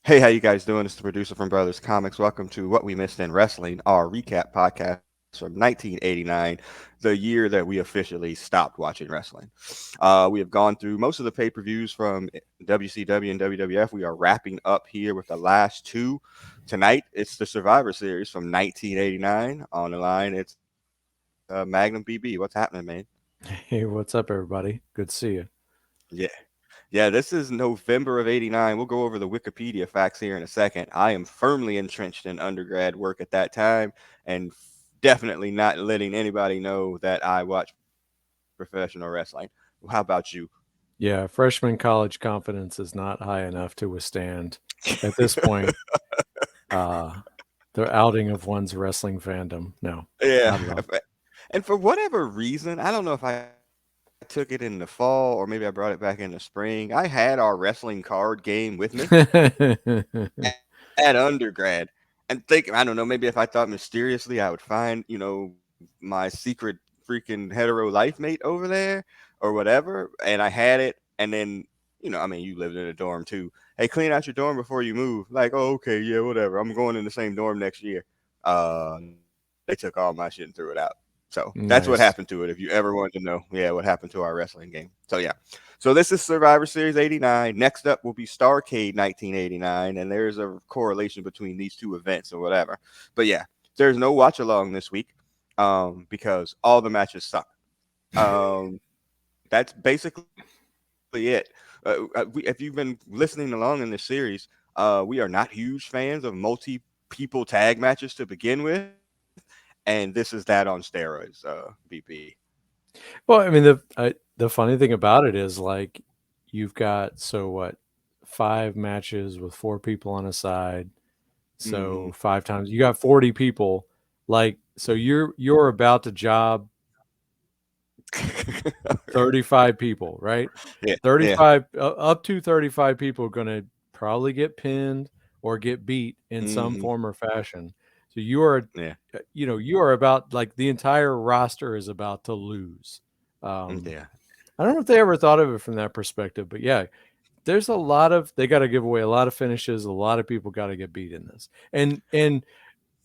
Hey, how you guys doing? It's the producer from Brothers Comics. Welcome to What We Missed in Wrestling, our recap podcast from 1989, the year that we officially stopped watching wrestling. We have gone through most of the pay-per-views from WCW and WWF. We are wrapping up here with the last two. Tonight, it's the Survivor Series from 1989. On the line, it's Magnum BB. What's happening, man? Hey, what's up, everybody? Good to see you. Yeah. Yeah, this is November of 89. We'll go over the Wikipedia facts here in a second. I am firmly entrenched in undergrad work at that time and definitely not letting anybody know that I watch professional wrestling. How about you? Yeah, freshman college confidence is not high enough to withstand, at this point, uh, the outing of one's wrestling fandom. No, Yeah. not at all. And for whatever reason, I don't know if I took it in the fall or maybe I brought it back in the spring. I had our wrestling card game with me at undergrad and think I don't know, maybe if I thought mysteriously I would find, my secret freaking hetero life mate over there or whatever, and I had it, and then I mean, you lived in a dorm too. Hey, clean out your dorm before you move. Like, oh, okay, yeah, whatever. I'm going in the same dorm next year. They took all my shit and threw it out. So that's what happened to it. Nice. If you ever wanted to know, yeah, what happened to our wrestling game. So yeah. So this is Survivor Series 89. Next up will be Starcade 1989, and there's a correlation between these two events or whatever. But yeah, there's no watch along this week because all the matches suck. Um, that's basically it. If you've been listening along in this series, we are not huge fans of multi-people tag matches to begin with, and this is that on steroids, BP. Well, I mean, the funny thing about it is like you've got so what 5 matches with 4 people on a side, Mm-hmm. so 5 times you got 40 people. Like, so you're about to job 35 people, right? Yeah, yeah. 35 up to 35 people are going to probably get pinned or get beat in some Mm-hmm. form or fashion. So you are Yeah. you are about like the entire roster is about to lose. Um Yeah. I don't know if they ever thought of it from that perspective, but yeah, there's a lot of they got to give away a lot of finishes, a lot of people got to get beat in this. And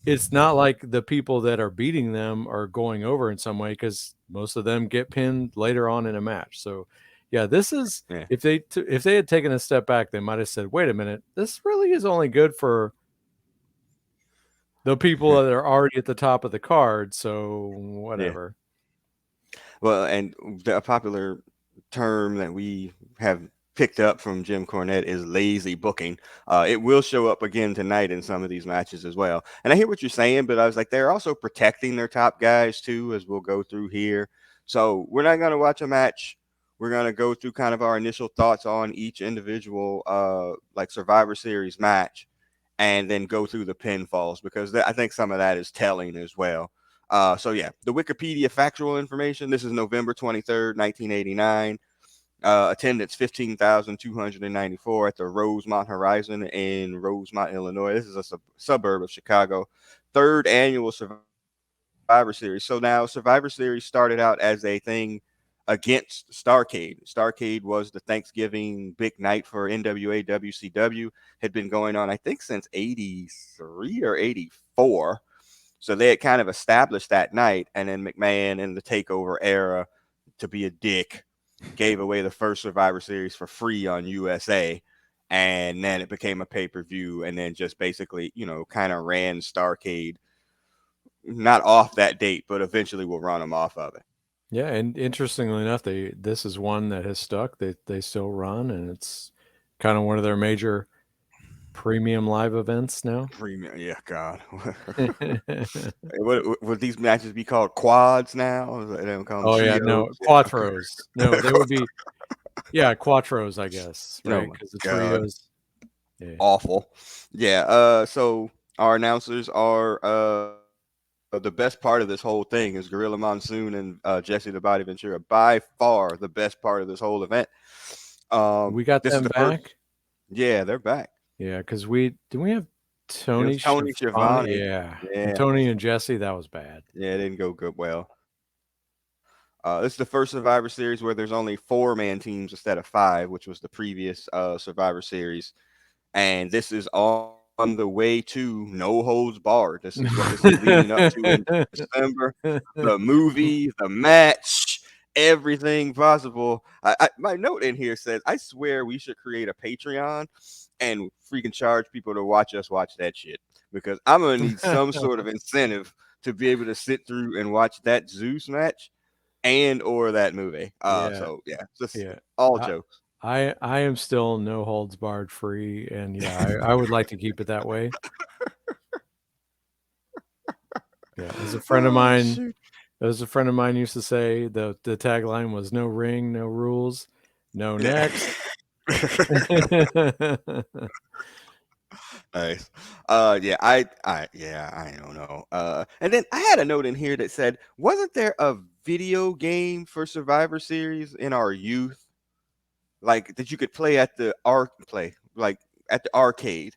it's not like the people that are beating them are going over in some way because most of them get pinned later on in a match. So, yeah, this is Yeah. if they had taken a step back, they might have said, "Wait a minute, this really is only good for the people that are already at the top of the card." So, Yeah. whatever. Well, and a popular term that we have picked up from Jim Cornette is lazy booking. It will show up again tonight in some of these matches as well. And I hear what you're saying, but I was like, they're also protecting their top guys too, as we'll go through here. So we're not going to watch a match. We're going to go through kind of our initial thoughts on each individual, like Survivor Series match, and then go through the pinfalls because I think some of that is telling as well. So yeah, the Wikipedia factual information. This is November 23rd, 1989. Attendance 15,294 at the Rosemont Horizon in Rosemont, Illinois. This is a suburb of Chicago. Third annual Survivor Series. So now Survivor Series started out as a thing against Starcade. Starcade was the Thanksgiving big night for NWA WCW. Had been going on, I think, since 83 or 84. So they had kind of established that night, and then McMahon in the takeover era, to be a dick, gave away the first Survivor Series for free on USA, and then it became a pay per view, and then just basically, kind of ran Starcade not off that date, but eventually will run them off of it. Yeah, and interestingly enough, they this is one that has stuck. They still run, and it's kind of one of their major premium live events now. Premium, yeah, God. Would these matches be called quads now? They don't call them Oh yeah, trios. no quattros. No, they would be yeah quattros, I guess, Oh right? my Because the God, trios. Yeah, awful. Yeah. So our announcers are the best part of this whole thing is Gorilla Monsoon and Jesse the Body Ventura. By far the best part of this whole event. we got This is the them first. back. Yeah, they're back. Yeah, because we have It Tony was Tony Schiavone. Schiavone. Yeah, and Yeah, Tony and Jesse. That was bad. yeah, it didn't go good well. This is the first Survivor Series where there's only 4-man teams instead of 5, which was the previous Survivor Series. and this is on the way to No Holds Barred. This is what this is leading up to in December. The movie, the match, everything possible. My note in here says, I swear we should create a Patreon and freaking charge people to watch us watch that shit, because I'm gonna need some sort of incentive to be able to sit through and watch that Zeus match and or that movie. Yeah, So yeah, just yeah. all I jokes. I am still no holds barred free, and yeah, I would like to keep it that way. Yeah, Oh shoot. as a friend of mine used to say, the tagline was "No ring, no rules, no Yeah. next." Nice. Yeah, yeah, I don't know. And then I had a note in here that said, wasn't there a video game for Survivor Series in our youth, like that you could play at the like at the arcade?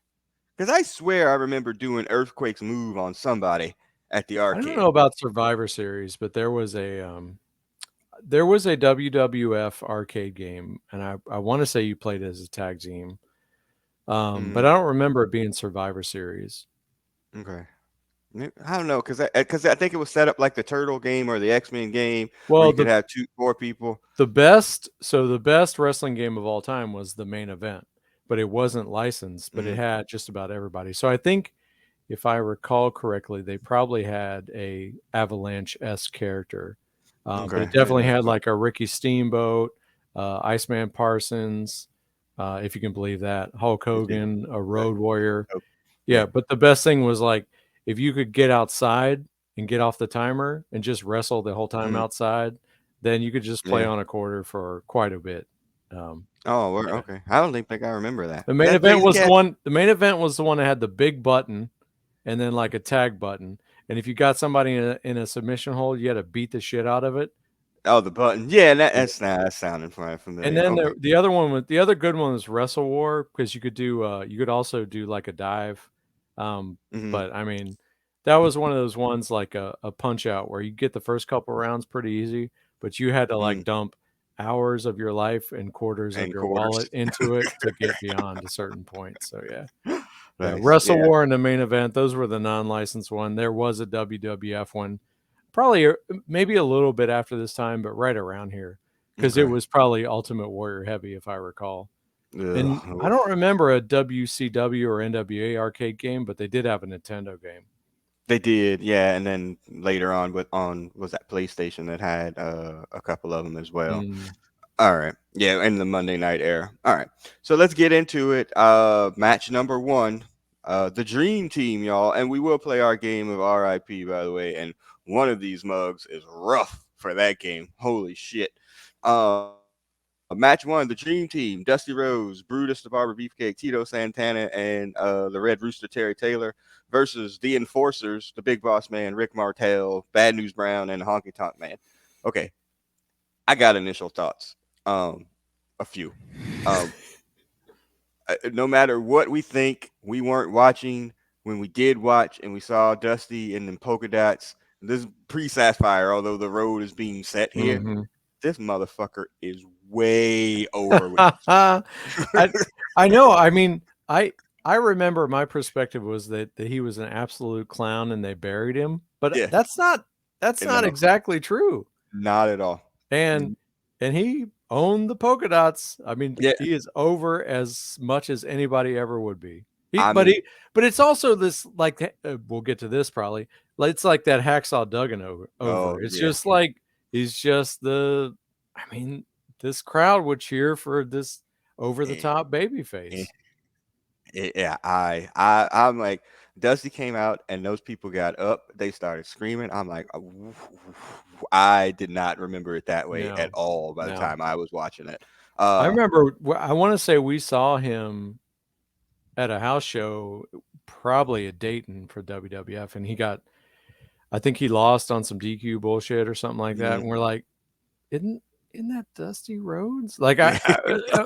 Because I swear I remember doing Earthquake's move on somebody at the I don't know arcade. about Survivor Series, but there was a WWF arcade game, and I want to say you played it as a tag team, but Mm, I don't remember it being Survivor Series. okay. I don't know, because I think it was set up like the Turtle game or the X-Men game where Well, you could have four people. the best wrestling game of all time was the main event, but it wasn't licensed, but it Mm, had just about everybody. So I think if I recall correctly, they probably had a Avalanche-esque character, but okay. it definitely Yeah. had like a Ricky Steamboat, Iceman Parsons, if you can believe that, Hulk Yeah. Hogan, a That, Road Warrior. oh, Yeah, yeah. but the best thing was like if you could get outside and get off the timer and just wrestle the whole time Mhm, outside, then you could just play yeah. on a quarter for quite a bit. Oh, we're Yeah. okay. I don't think I remember that. The Is main that event Crazy was the Cat? one the main event was the one that had the big button and then like a tag button. And if you got somebody in a submission hold, you had to beat the shit out of it. Oh, the button. Yeah, Yeah. that's sounding And familiar. then Okay. the other one with the other good one was Wrestle War because you could also do like a dive. Um, Hmm. but I mean, that was one of those ones like a punch out where you get the first couple rounds pretty easy, but you had to Mm, like dump hours of your life and quarters of and your quarters. wallet into it to get beyond a certain point. So yeah. Yeah, Nice. Wrestle Yeah. War in the main event, those were the non-licensed one. There was a WWF one, probably maybe a little bit after this time, but right around here because it Okay. was probably Ultimate Warrior heavy, if I recall. And Ugh, I oof. don't remember a WCW or NWA arcade game, but they did have a Nintendo game. They did, yeah, and then later on with on was that PlayStation that had a couple of them as well. Mm. All right. Yeah, in the Monday night era. All right. So let's get into it. Match number one. The Dream Team, y'all. And we will play our game of RIP, by the way. And one of these mugs is rough for that game. Holy shit. Match one, the Dream Team, Dusty Rose, Brutus the Barber Beefcake, Tito Santana, and the Red Rooster Terry Taylor versus the Enforcers, the Big Boss Man, Rick Martel, Bad News Brown, and the Honky Tonk Man. Okay, I got initial thoughts. Um, a few. Um, no matter what we think, we weren't watching when we did watch, and we saw Dusty and them polka dots. This pre-Sapphire, although the road is being set here, Hmm. this motherfucker is way over with. I I know. I mean, I remember my perspective was that he was an absolute clown and they buried him, but Yeah, that's not no, exactly true. not at all. And Mm, and he owned the polka dots. I mean, yeah, he is over as much as anybody ever would be. I mean, But it's also this like we'll get to this probably. It's like that hacksaw Duggan over. oh It's yeah, just like he's just the. I mean, this crowd would cheer for this over the eh, top baby eh, face. yeah. I'm like, Dusty came out and those people got up. They started screaming. I'm like, I did not remember it that way at No, all by the no. time I was watching it. I Uh, remember. I want to say we saw him at a house show, probably at Dayton for WWF, and he got I think he lost on some DQ bullshit or something like that, mhm. and we're like, "Isn't isn't that Dusty Rhodes?" Like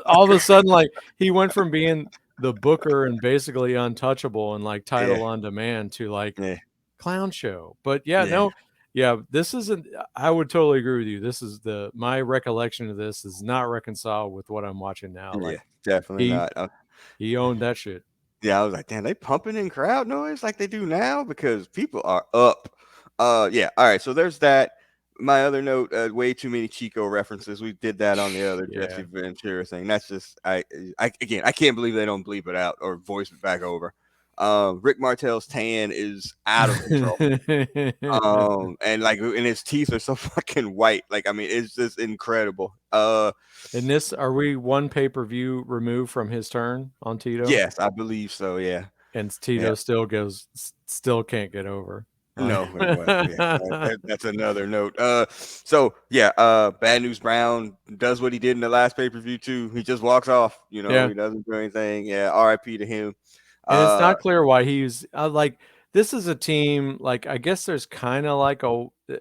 all of a sudden, like he went from being the booker and basically untouchable and like Yeah, title on demand to like yeah, clown show. But yeah, yeah, no, yeah, this isn't. I would totally agree with you. This is the my recollection of this is not reconciled with what I'm watching now. yeah. Like Definitely he not. he owned that shit. Yeah, I was like, damn, they pumping in crowd noise like they do now because people are up. Yeah. All right. So there's that. My other note, way too many Chico references. We did that on the other Jesse Yeah. Ventura thing. That's just, again, I can't believe they don't bleep it out or voice it back over. Rick Martel's tan is out of control. And like, and his teeth are so fucking white. Like, I mean, it's just incredible. And this, are we one pay-per-view removed from his turn on Tito? Yes, I believe so. Yeah. And Yeah. Tito still goes, still can't get over. Like, No, well, yeah, that's another note. So yeah, Bad News Brown does what he did in the last pay per view too. He just walks off. You know, yeah. he doesn't do anything. Yeah, R.I.P. to him. And it's Uh, not clear why he's like, this is a team, like, I guess there's kind of like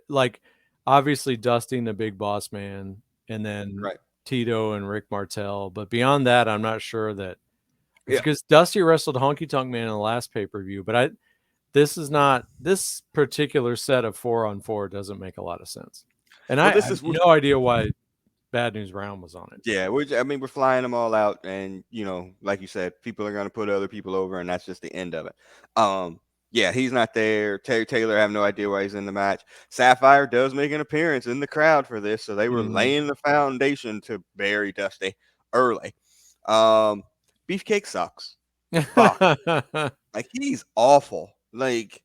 like, obviously Dusty the big boss man, and then right. Tito and Rick Martel. But beyond that, I'm not sure that it's Yeah. because Dusty wrestled Honky Tonk Man in the last pay per view. But this is not, this particular set of 4-on-4 doesn't make a lot of sense. And Well, I this have is no idea why Bad News Brown was on it. yeah. I mean, we're flying them all out, and you know, like you said, people are gonna put other people over, and that's just the end of it. Um, yeah, he's not there. Terry Taylor, I have no idea why he's in the match. Sapphire does make an appearance in the crowd for this, so they were Mhm. laying the foundation to bury Dusty early. Um, Beefcake sucks. Fuck. Like he's awful. Like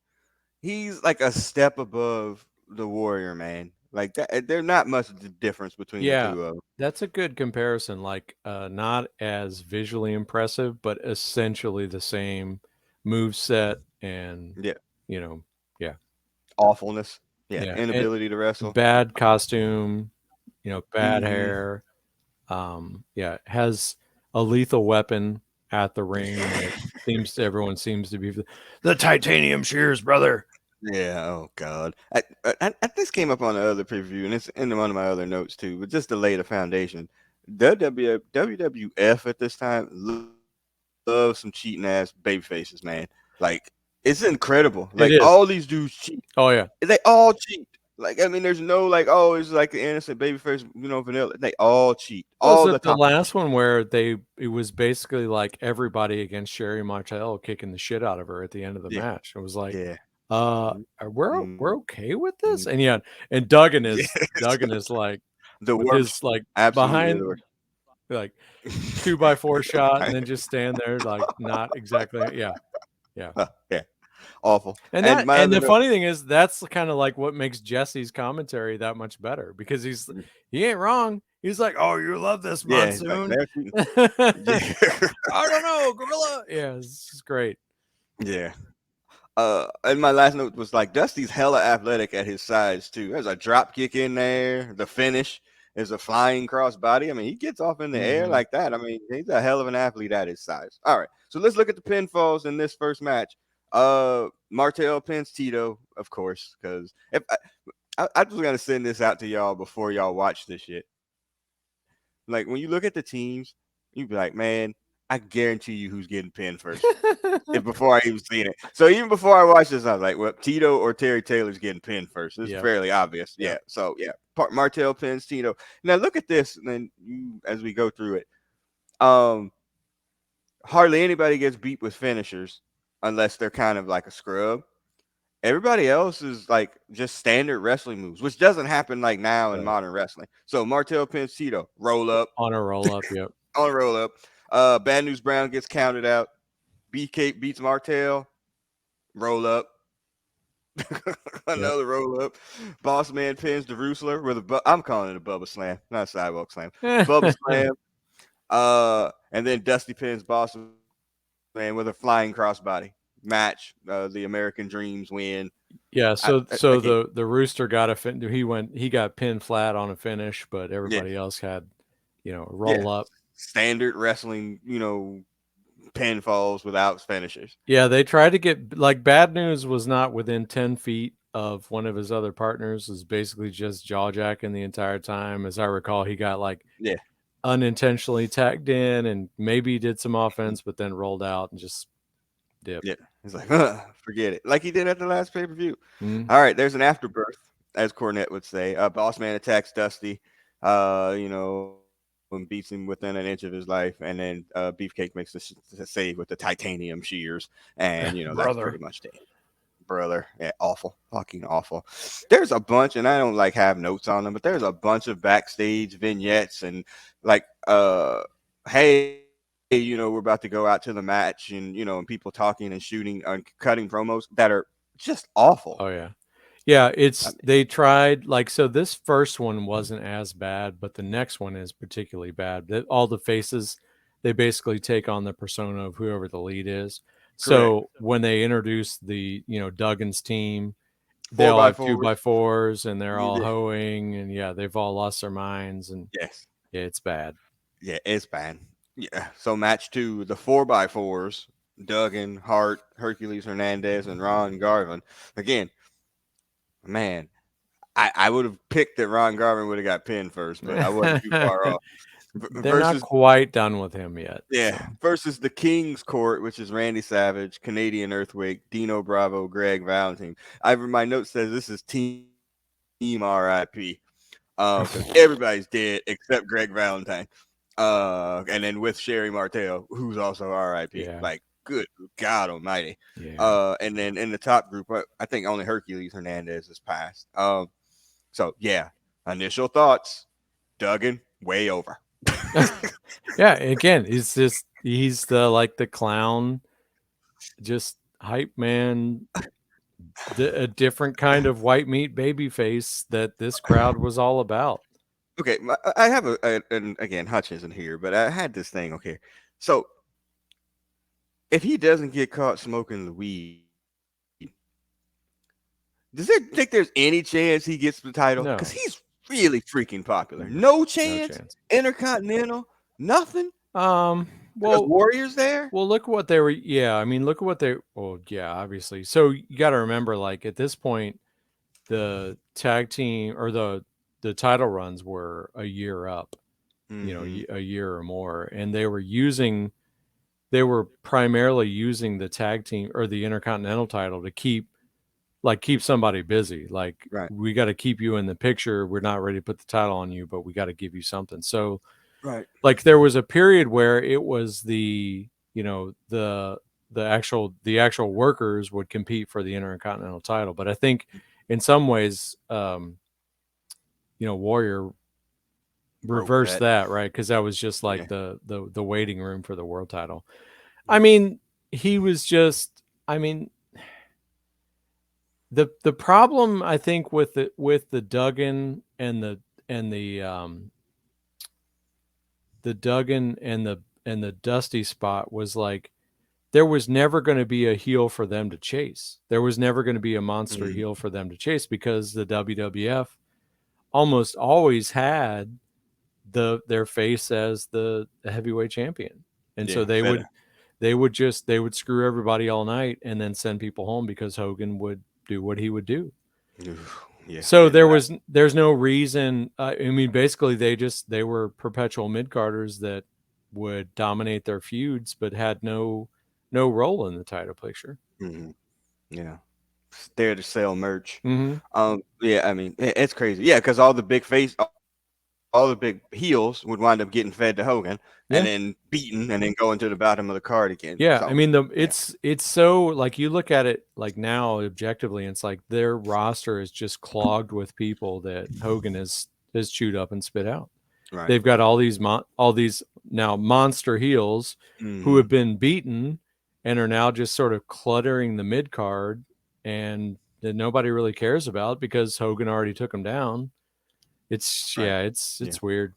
he's like a step above the Warrior, man. Like that, there's not much difference between the Yeah, two of them. that's a good comparison, like, not as visually impressive, but essentially the same move set and, Yeah, you know, yeah, awfulness. Yeah, yeah, and inability to wrestle. bad costume, bad Mm-hmm. hair, yeah, has a lethal weapon at the ring that everyone seems to be the titanium shears, brother. Yeah. Oh God. This came up on the other preview, and it's in one of my other notes too. But just to lay the foundation, WWF at this time loves some cheating ass baby faces, man. Like it's incredible. Like all It these is. dudes cheat. Oh, yeah. They all cheat. Like I mean, there's no like, oh, it's like the innocent baby face, vanilla. They all cheat Was all it the the time. last one where it was basically like everybody against Sherry Martel kicking the shit out of her at the end of the Yeah. match? It was like, Yeah. we're okay with Mhm. this? And yeah, and Duggan Yeah. is Duggan is like The with his worst. like Absolutely the behind worst. like 2x4 shot and then just stand there like not exactly, yeah. Yeah. Yeah. Awful. And And that my and other the note. funny thing is that's kind of like what makes Jesse's commentary that much better because he ain't wrong. He's like, "Oh, you love this Yeah, he's like monsoon." they're cheating. I Yeah. don't know, gorilla. Yeah, it's just great. Yeah. And my last note was like Dusty's hella athletic at his size too. There's a drop kick in there. The finish is a flying crossbody. I mean, he gets off in the air Mhm. like that. I mean, he's a hell of an athlete at his size. All right, so let's look at the pinfalls in this first match. Martel pins Tito, of course, because if I was gonna send this out to y'all before y'all watch this shit. Like when you look at the teams, you'd be like, man, I guarantee you who's getting pinned first. If before I even seen it. So even before I watched this, I was like, well, Tito or Terry Taylor's getting pinned first. It's Yep. fairly obvious. Yeah. Yep. So yeah, Martel pins Tito. Now look at this, and then as we go through it, um, hardly anybody gets beat with finishers unless they're kind of like a scrub. Everybody else is like just standard wrestling moves, which doesn't happen like now in Right. modern wrestling. So Martel pins Tito, roll up, On a roll up. Yep. on a roll up. Bad News Brown gets counted out. BK beats Martel, roll up. Yep. Another roll up. Boss man pins the Rusler with I'm calling it a Bubba Slam, not a sidewalk slam. Bubba Slam. And then Dusty pins Boss Man with a flying crossbody. Match. The American Dreams win. Yeah, so Again, the Rooster got he got pinned flat on a finish, but yeah, everybody else had, a yeah. roll up. Standard wrestling, pinfalls without finishers. Yeah, they tried to get like Bad News was not within 10 feet of one of his other partners, is basically just jaw jacking the entire time. As I recall, he got like Yeah, unintentionally tagged in and maybe did some offense, but then rolled out and just dipped. yeah. He's like, forget it, like he did at the last pay per view. Mm. All right, there's an afterbirth, as Cornette would say. Boss man attacks Dusty. and beats him within an inch of his life, and then Beefcake makes the save with the titanium shears, and that's Brother. pretty much it. Brother, yeah, awful, fucking awful. There's a bunch, and I don't like have notes on them, but there's a bunch of backstage vignettes and like, hey, we're about to go out to the match, and and people talking and shooting and cutting promos that are just awful. Oh yeah. Yeah, I it's mean, they tried like so this first one wasn't as bad, but the next one is particularly bad. All the faces they basically take on the persona of whoever the lead is. correct. So when they introduce the, Duggan's team, they Four all by have two fours. by fours and they're all Yeah. hoeing and yeah, they've all lost their minds and Yes. yeah, it's bad. Yeah, it's bad. Yeah. So match two, the four by fours, Duggan, Hart, Hercules Hernandez, and Ron Garvin. Again, man, I would have picked that Ron Garvin would have got pinned first, but I wasn't too far off. They're not Versus, quite done with him yet. yeah, So versus the King's Court, which is Randy Savage, Canadian Earthquake, Dino Bravo, Greg Valentine. My note says this is Team RIP. Because everybody's dead except Greg Valentine. And then with Sherry Martel, who's also RIP. yeah, Like, good God Almighty. yeah. And then in the top group, I think only Hercules Hernandez has passed. So yeah, initial thoughts, Duggan way over. Yeah, again, he's the like the clown, just hype man, a different kind of white meat baby face that this crowd was all about. Okay, I have and again, Hutch isn't here, but I had this thing. Okay, so if he doesn't get caught smoking the weed, does it think there's any chance he gets the title? Because he's No, really freaking popular. mm, No no chance. chance. Intercontinental, nothing. Um, Because well, Warriors there. well, look at what they were. Yeah, I mean, look at what they. Well, yeah, obviously. So you got to remember, like at this point, the tag team or the title runs were a year up. Mm-hmm. A year or more, and they were primarily using the tag team or the intercontinental title to keep somebody busy. Like Right. we got to keep you in the picture. We're not ready to put the title on you, but we got to give you something. So Right. like there was a period where it was the actual workers would compete for the intercontinental title. But I think in some ways, Warrior Broke reversed that. that, right? Because that was just like Yeah. the waiting room for the world title. I Mm-hmm. mean, he was just. I mean, the problem I think with the Duggan and the Duggan and the Dusty spot was like there was never going to be a heel for them to chase. There was never going to be a monster Mm-hmm. heel for them to chase because the WWF almost always had their face as the heavyweight champion. And so Yeah. Fed. they would screw everybody all night and then send people home because Hogan would do what he would do. Yeah. So And there's no reason. I mean, basically they were perpetual mid carders that would dominate their feuds, but had no role in the title picture. mhm, yeah. There to sell merch. Hmm. Yeah. I mean, it's crazy. Yeah, because all the big heels would wind up getting fed to Hogan, and then Yeah, beaten, and then going to the bottom of the card again. So yeah. I mean, yeah. it's so like you look at it like now objectively, and it's like their roster is just clogged with people that Hogan has chewed up and spit out. Right. They've got all these now monster heels who Mm-hmm. have been beaten and are now just sort of cluttering the mid card and that nobody really cares about because Hogan already took them down. It's Right. yeah, it's Yeah. it's weird.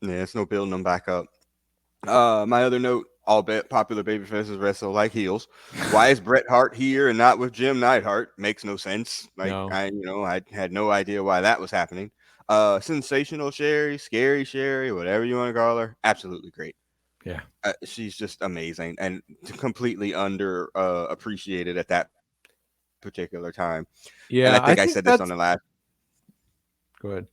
Yeah. It's no building them back up. My other note: all popular babyfaces wrestle like heels. Why is Bret Hart here and not with Jim Neidhart? Makes no sense. Like No, I had no idea why that was happening. Sensational Sherry, scary Sherry, whatever you want to call her, absolutely great. yeah, She's just amazing and completely under appreciated at that particular time. And I think I said this on yeah. the I last. think that's go ahead.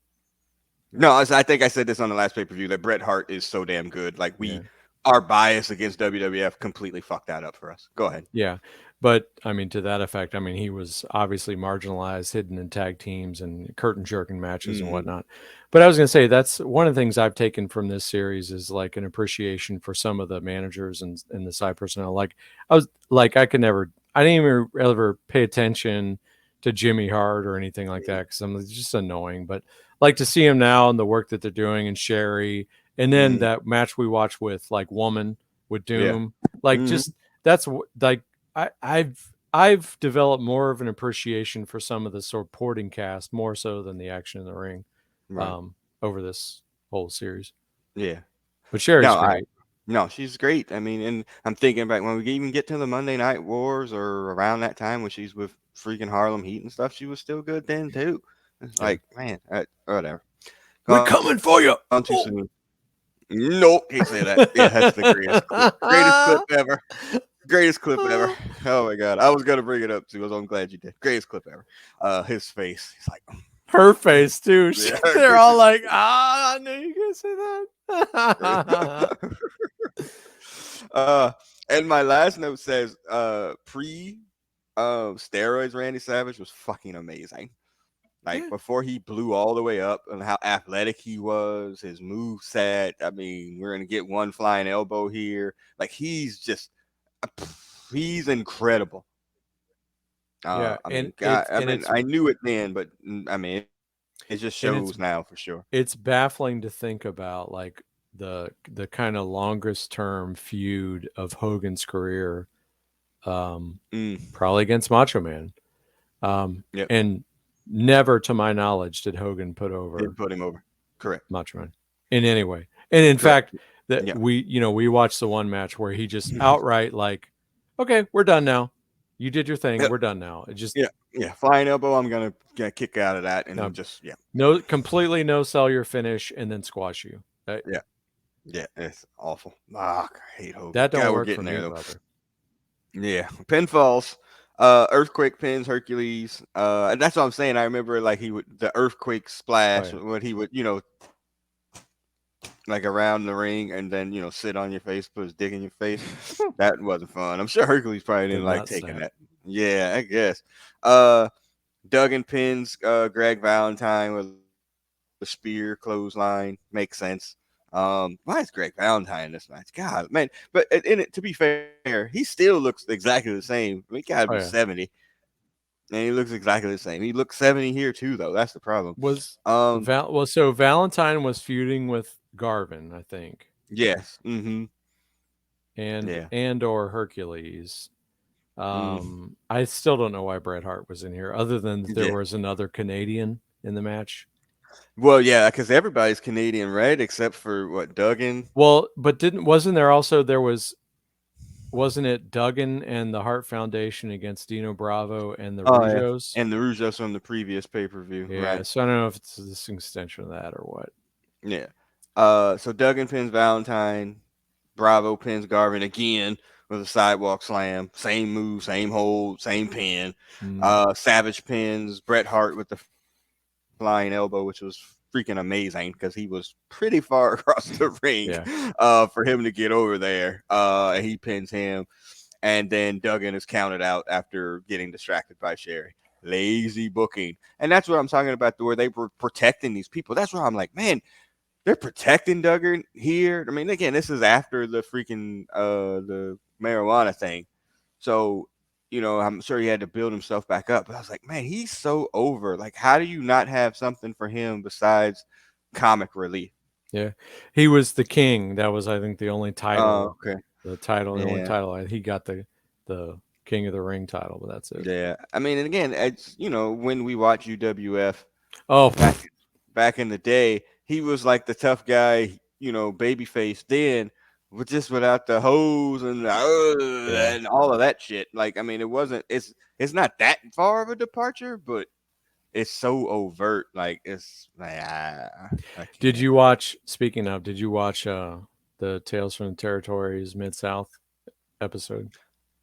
No, I think I said this on the last pay per view that Bret Hart is so damn good. Like Yeah, our bias against WWF completely fucked that up for us. Go ahead. yeah. But I mean, to that effect, I mean, he was obviously marginalized, hidden in tag teams and curtain jerking matches and Mm, whatnot. But I was going to say that's one of the things I've taken from this series is like an appreciation for some of the managers and the side personnel. Like I could never, I didn't even ever pay attention to Jimmy Hart or anything like that because I'm just annoying. But like to see him now and the work that they're doing and Sherry, and then mm, that match we watched with like Woman with yeah. Doom, like Hmm. just that's like I've developed more of an appreciation for some of the supporting cast more so than the action in the ring Right. um, over this whole series. Yeah. But Sherry's No, great. no, she's great. I mean, and I'm thinking back when we even get to the Monday Night Wars or around that time when she's with freaking Harlem Heat and stuff, she was still good then too. It's Yeah, like, man, whatever. we're Gone too coming soon. for you. Oh. Nope, can't say that. Yeah, that's the greatest clip. Greatest clip ever. Greatest clip ever. Oh my god, I was gonna bring it up too. I'm glad you did. Greatest clip ever. His face. He's like, Her face too. yeah, They're all like, "Ah, I knew you were gonna say that." uh, and my last note says, pre steroids, Randy Savage was fucking amazing. Like Yeah, before he blew all the way up and how athletic he was, his move set. I mean, we're gonna get one flying elbow here. Like he's just, he's incredible. yeah, I and mean, God, I mean, it's I knew it then, but I mean, it just and shows now for sure. it's baffling to think about like the kind of longest term feud of Hogan's career, um, Mm, probably against Macho Man. yep, And never, to my knowledge, did Hogan put over didn't put him over. Correct. Macho Man in any way. And in Correct. fact, that Yeah. we watched the one match where he just outright like, okay, we're done now. You did your thing. Yep. We're done now. It just Yeah. Yeah. Flying elbow. I'm gonna get kick out of that no, and just yeah. no, completely no sell your finish and then squash you. Yeah. Yeah. It's awful. Ah, I hate Hogan. That don't God, we're work for getting me, there though. brother. Yeah. Pinfalls. Earthquake pins, Hercules. And that's what I'm saying. I remember like he would the earthquake Oh splash yeah, when he would, like around the ring and then sit on your face, put his dick in your face. That wasn't fun. I'm sure Hercules probably didn't did like not taking snap. that. Yeah, I guess. Uh, Duggan pins Greg Valentine with a spear clothesline. Makes sense. Why is Greg Valentine in this match? God, man. But in it, to be fair, he still looks exactly the same. I mean, he gotta be Oh 70, yeah, and he looks exactly the same. He looks 70 here too, though. That's the problem. was Um, so Valentine was feuding with Garvin, I think, yes. Mm-hmm. Yeah. and or Hercules. Mm, I still don't know why Bret Hart was in here, other than that there yeah. was another Canadian in the match. Well, yeah, because everybody's Canadian, right? Except for what Duggan. Well, but didn't wasn't there also there was wasn't it Duggan and the Hart Foundation against Dino Bravo and the Oh yeah, Rougeos? and the Rougeos from the previous pay per view, Yeah, right? so I don't know if it's this extension of that or what. Yeah. So Duggan pins Valentine. Bravo pins Garvin again with a sidewalk slam. Same move, same hold, same pin. Mm, Savage pins Bret Hart with the flying elbow, which was freaking amazing because he was pretty far across the ring yeah, for him to get over there. And he pins him. And then Duggan is counted out after getting distracted by Sherry. Lazy booking. And that's what I'm talking about, where they were protecting these people. That's why I'm like, man, they're protecting Duggan here. I mean, again, this is after the freaking the marijuana thing. So, I'm sure he had to build himself back up. But I was like, man, he's so over. Like, how do you not have something for him besides comic relief? yeah. He was the king. That was, I think, the only Oh, title, okay. the only Yeah. title he got the King of the Ring title, but that's it. Yeah. I mean, and again, it's when we watch UWF Oh, back back in the day, he was like the tough guy, baby face then, but just without the hose yeah. and all of that shit. Like, I mean, it's not that far of a departure, but it's so overt. Like, it's like, I Did can't. you watch? Speaking of, did you watch the Tales from the Territories Mid South episode?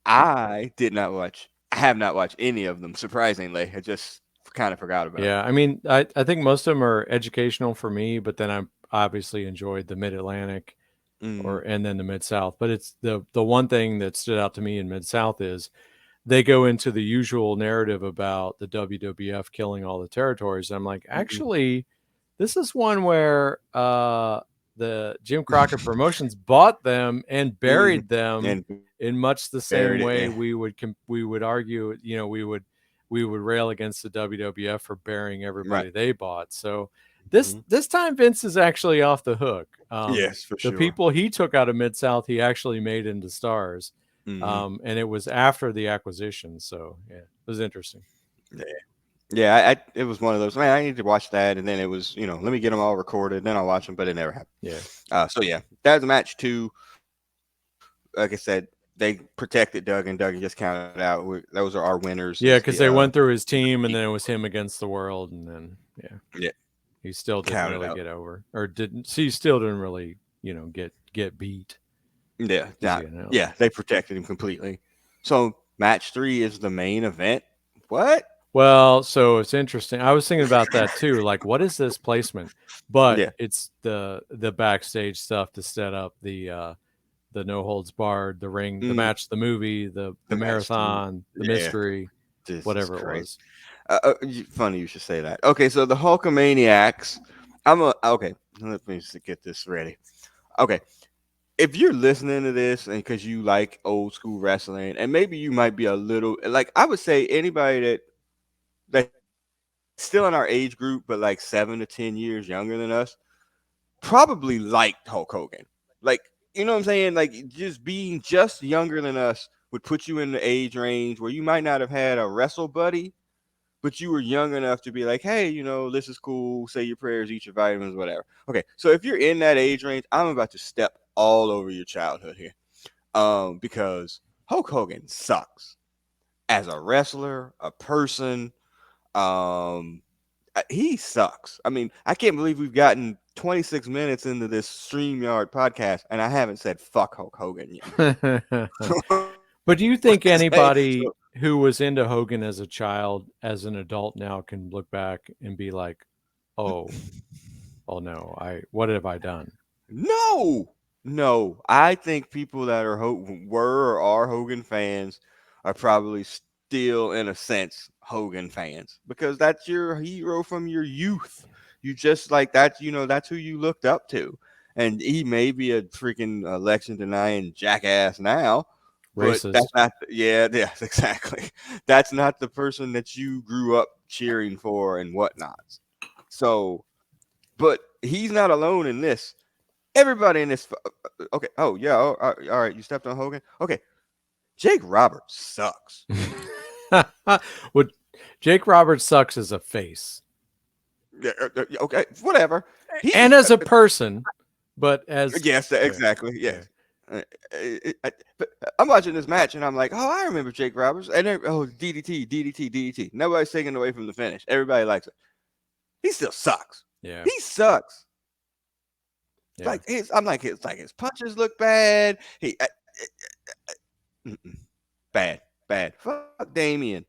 I did not watch. I have not watched any of them. Surprisingly, I just kind of forgot about them. Yeah, I mean, I think most of them are educational for me, but then I obviously enjoyed the Mid Atlantic Mm, or and then the Mid South. But it's the one thing that stood out to me in Mid South is they go into the usual narrative about the WWF killing all the territories. I'm like, Mhm. actually, this is one where the Jim Crockett Promotions bought them and Mhm. buried them And in much the buried same it. way Yeah. we would argue, we would rail against the WWF for burying Right. everybody they bought. So this Mhm. this time Vince is actually off the hook. Yes, for The sure. people he took out of Mid South, he actually made into stars, Mhm. and it was after the acquisition. So yeah, it was interesting. Yeah. Yeah, it was one of those. Man, I need to watch that, and then it was, let me get them all recorded, then I'll watch them, but it never happened. Yeah. So yeah, that was match two. Like I said, they protected Doug, and Doug just counted out. Those are our winners. Is Yeah, because they went through his the team, and people. then it was him against the world, and then yeah, Yeah, he still didn't counted really out. get over, or didn't. He still didn't really, get beat Yeah, because not he got out. yeah. They protected him completely. So match three is the main event. What? Well, so it's interesting. I was thinking about that too. Like, what is this placement? But Yeah. it's the backstage stuff to set up the no holds barred, the ring, the Mm, match, the movie, the the match. marathon, the Yeah, mystery, this is whatever it crazy. was. Funny you should say that. Okay, so the Hulkamaniacs. Okay. Let me just get this ready. Okay, if you're listening to this and because you like old school wrestling, and maybe you might be a little like I would say anybody that's still in our age group, but like 7 to 10 years younger than us, probably liked Hulk Hogan. Like, you know what I'm saying? Like, just being just younger than us would put you in the age range where you might not have had a wrestle buddy, but you were young enough to be like, hey, this is cool. Say your prayers, eat your vitamins, whatever. Okay, so if you're in that age range, I'm about to step all over your childhood here, because Hulk Hogan sucks as a wrestler, a person. Um, he sucks. I mean, I can't believe we've gotten 26 minutes into this StreamYard podcast, and I haven't said fuck Hulk Hogan yet. But do you think Hey, anybody who was into Hogan as a child, as an adult now, can look back and be like, "Oh, oh no, I what have I done?" no, no. I think people that were or are Hogan fans are probably still, in a sense, Hogan fans because that's your hero from your youth. You just like that. That's who you looked up to, and he may be a freaking election denying jackass now, but that's Racist. not. Yeah, yes, exactly. That's not the person that you grew up cheering for and whatnot. So, but he's not alone in this. Everybody in this. Okay. Oh yeah. Oh, all right. You stepped on Hogan. Okay. Jake Roberts sucks. What Jake Roberts sucks as a face Yeah, okay. Whatever. and He. as a person, but as Yes. yeah, Exactly. yeah. Yes. But I'm watching this match and I'm like, oh, I remember Jake Roberts. And then, oh, DDT, DDT, DDT. Nobody's taking away from the finish. Everybody likes it. He still sucks. Yeah, He sucks. yeah. I'm like, it's like his punches look bad. Mm-mm. Bad, bad. Fuck Damien.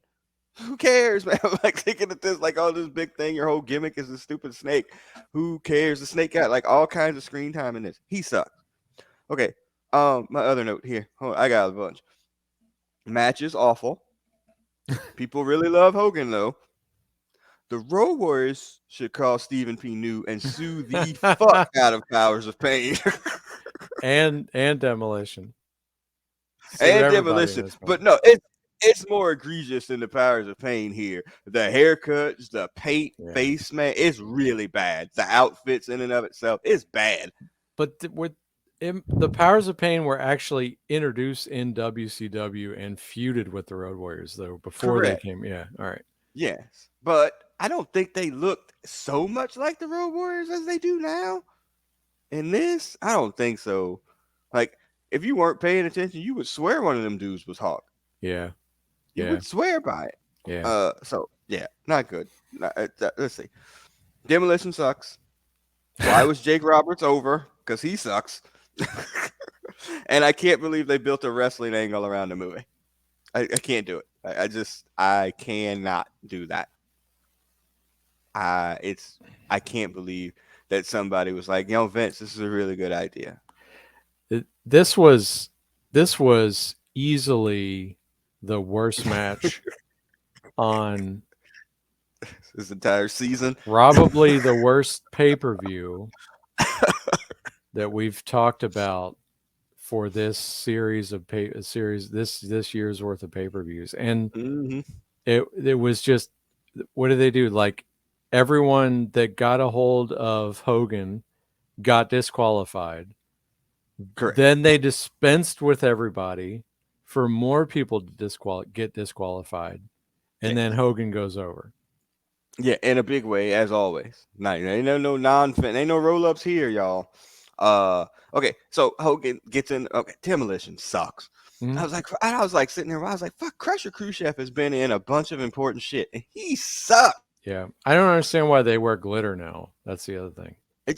Who cares, man? I'm like thinking of this, like, oh, this big thing. Your whole gimmick is a stupid snake. Who cares? The snake got like all kinds of screen time in this. He sucks. Okay. My other note here. Hold on, I got a bunch. Match is awful. People really love Hogan though. The Road Warriors should call Stephen P. New and sue the fuck out of Powers of Pain and demolition. Sue and everybody in Demolition. this one. But no, it's more egregious than the Powers of Pain here. The haircuts, the paint, Yeah. face, man, it's really bad. The outfits in and of itself, it's bad. But the Powers of Pain were actually introduced in WCW and feuded with the Road Warriors though before they Correct. came. Yeah, all right. Yes. But I don't think they looked so much like the Road Warriors as they do now. In this, I don't think so. Like, if you weren't paying attention, you would swear one of them dudes was Hawk. Yeah, You yeah, would swear by it. yeah. So yeah, not good. Let's see. Demolition sucks. Why was Jake Roberts over? Because he sucks. And I can't believe they built a wrestling angle around the movie. I can't do it. I cannot do that. I can't believe that somebody was like, Vince, this is a really good idea. This was easily the worst match on This entire season. probably the worst pay-per-view that we've talked about for this series of series this year's worth of pay-per-views. And Hmm. it was just, what did they do? Like, everyone that got a hold of Hogan got disqualified. Correct. Then they dispensed with everybody for more people to get disqualified, and Yeah. then Hogan goes over. Yeah, in a big way, as always. Nah, ain't no non-fin, ain't no roll-ups here, y'all. Uh, okay, so Hogan gets in. Okay, Demolition sucks. Mhm. I was like sitting there. I was like, "Fuck, Crusher Khrushchev has been in a bunch of important shit, and he sucks." Yeah, I don't understand why they wear glitter now. That's the other thing. He,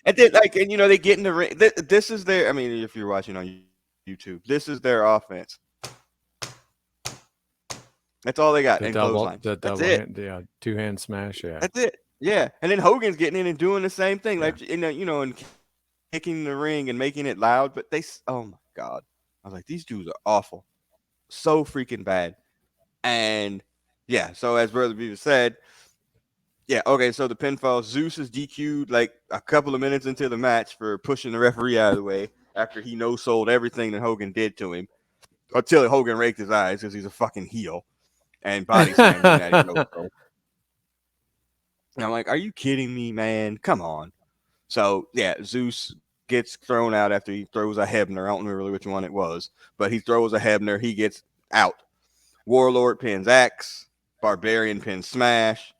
and then like, and they get in the ring. This is their. I mean, if you're watching on YouTube, this is their offense. That's all they got, and clotheslines. The That's double it. hand, yeah, two hand smash, yeah, That's it. Yeah, and then Hogan's getting in and doing the same thing, yeah. like and kicking the ring and making it loud. But oh my god, I was like, these dudes are awful, so freaking bad. And yeah, so as Brother Beaver said, yeah, okay, so the pinfall, Zeus is DQ'd like a couple of minutes into the match for pushing the referee out of the way after he no sold everything that Hogan did to him until Hogan raked his eyes because he's a fucking heel and body slams him that he no sold. And I'm like, are you kidding me, man? Come on. So yeah, Zeus gets thrown out after he throws a Hebner. I don't remember really which one it was, but he throws a Hebner. He gets out. Warlord pins Axe. Barbarian pins Smash.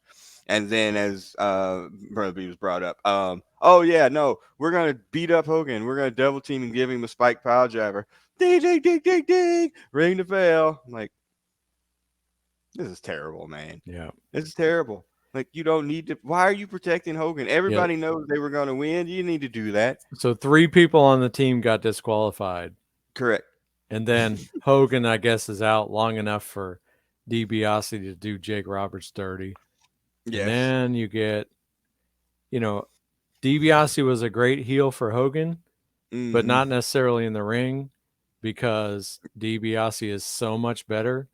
And then, as Brother B was brought up, oh yeah, no, we're gonna beat up Hogan. We're gonna double team and give him a spike pile driver. Ding ding ding ding ding. Ring the bell. I'm like, this is terrible, man. Yeah, This is terrible. Like, you don't need to. Why are you protecting Hogan? yeah. Everybody knows they were going to win. You need to do that. So three people on the team got disqualified, Correct. and then Hogan, I guess, is out long enough for DiBiase to do Jake Roberts dirty, and Yes. then you get, you know, DiBiase was a great heel for Hogan, but Mm-hmm. not necessarily in the ring, because DiBiase is so much better,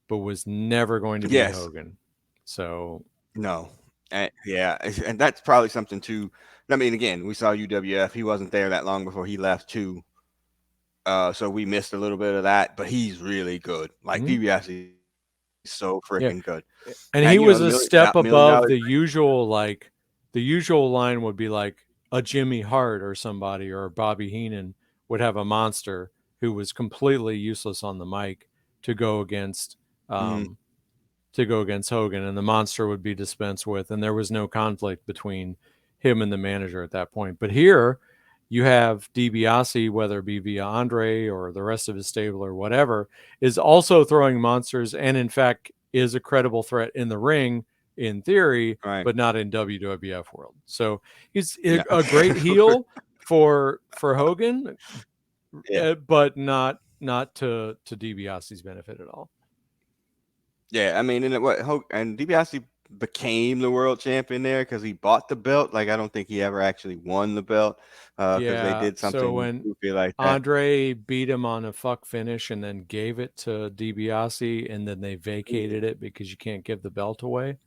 but was never going to beat Yes. Hogan. So No. And, yeah, and that's probably something too. I mean, again, we saw UWF. He wasn't there that long before he left too. So we missed a little bit of that, but he's really good. Like mhm. DiBiase is so freaking good. Yeah, And and the he was million, a that step $1 million above dream. the usual, like, the usual line would be like a Jimmy Hart or somebody, or Bobby Heenan would have a monster who was completely useless on the mic to go against, Mm, um, Hogan, and the monster would be dispensed with, and there was no conflict between him and the manager at that point. But here, you have DiBiase, whether it be via Andre or the rest of his stable or whatever, is also throwing monsters, and in fact is a credible threat in the ring in theory, right. but not in WWF world. So he's No. a great heel for Hogan, Yeah. but not to DiBiase's benefit at all. Yeah, I mean, and DiBiase became the world champion there because he bought the belt. Like, I don't think he ever actually won the belt because they Yeah. did So something when goofy like that. Andre beat him on a fuck finish and then gave it to DiBiase, and then they vacated it because you can't give the belt away.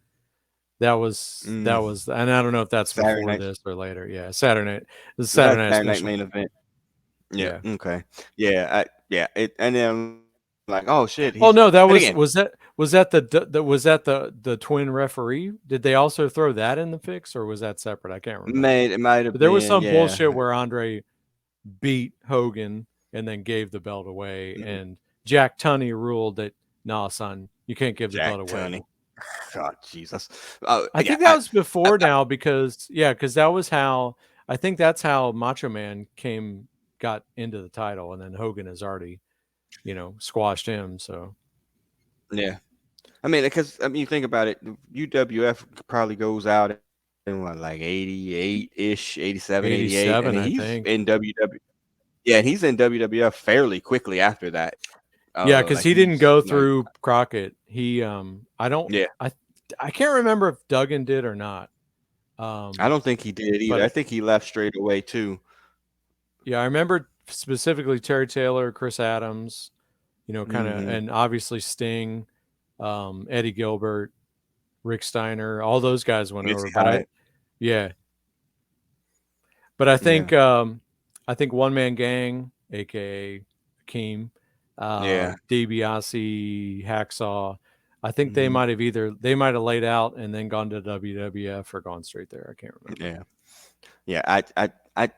Mm, And I don't know if that's Saturday before night. this or later. Yeah, Saturday night, the That's Saturday night Saturday night special. main event. Yeah. Yeah. Okay. Yeah. Yeah. And then I'm like, oh shit, he's. Oh And no, that again, was that the twin referee? Did they also throw that in the fix, or was that separate? I can't remember. it might have But there was been, some yeah. bullshit where Andre beat Hogan and then gave the belt away. Mhm. And Jack Tunney ruled that, nah, son, you can't give the Jack belt away. Tunney. God, Jesus. I Yeah. think that was before now, because yeah, because that was how, I think that's how Macho Man got into the title, and then Hogan has already, squashed him. So Yeah. I mean, because you think about it, UWF probably goes out in what, like 88-ish, 87, 88, and then 87, he's I in think. WW. Yeah, and he's in WWF fairly quickly after that. Yeah, because Like he didn't he's go like, through Crockett. I don't, yeah, I can't remember if Duggan did or not. I Um, don't think he did either. I but think he left straight away too. yeah, I remember specifically Terry Taylor, Chris Adams, kind of, Mm-hmm. and obviously Sting, Eddie Gilbert, Rick Steiner, all those guys went Missy over. But Hyatt. yeah, but Yeah. I think One Man Gang, aka Akeem, Yeah. DiBiase, Hacksaw, I think Hmm. they might have laid out and then gone to WWF or gone straight there. I can't remember. Yeah. Yeah. I,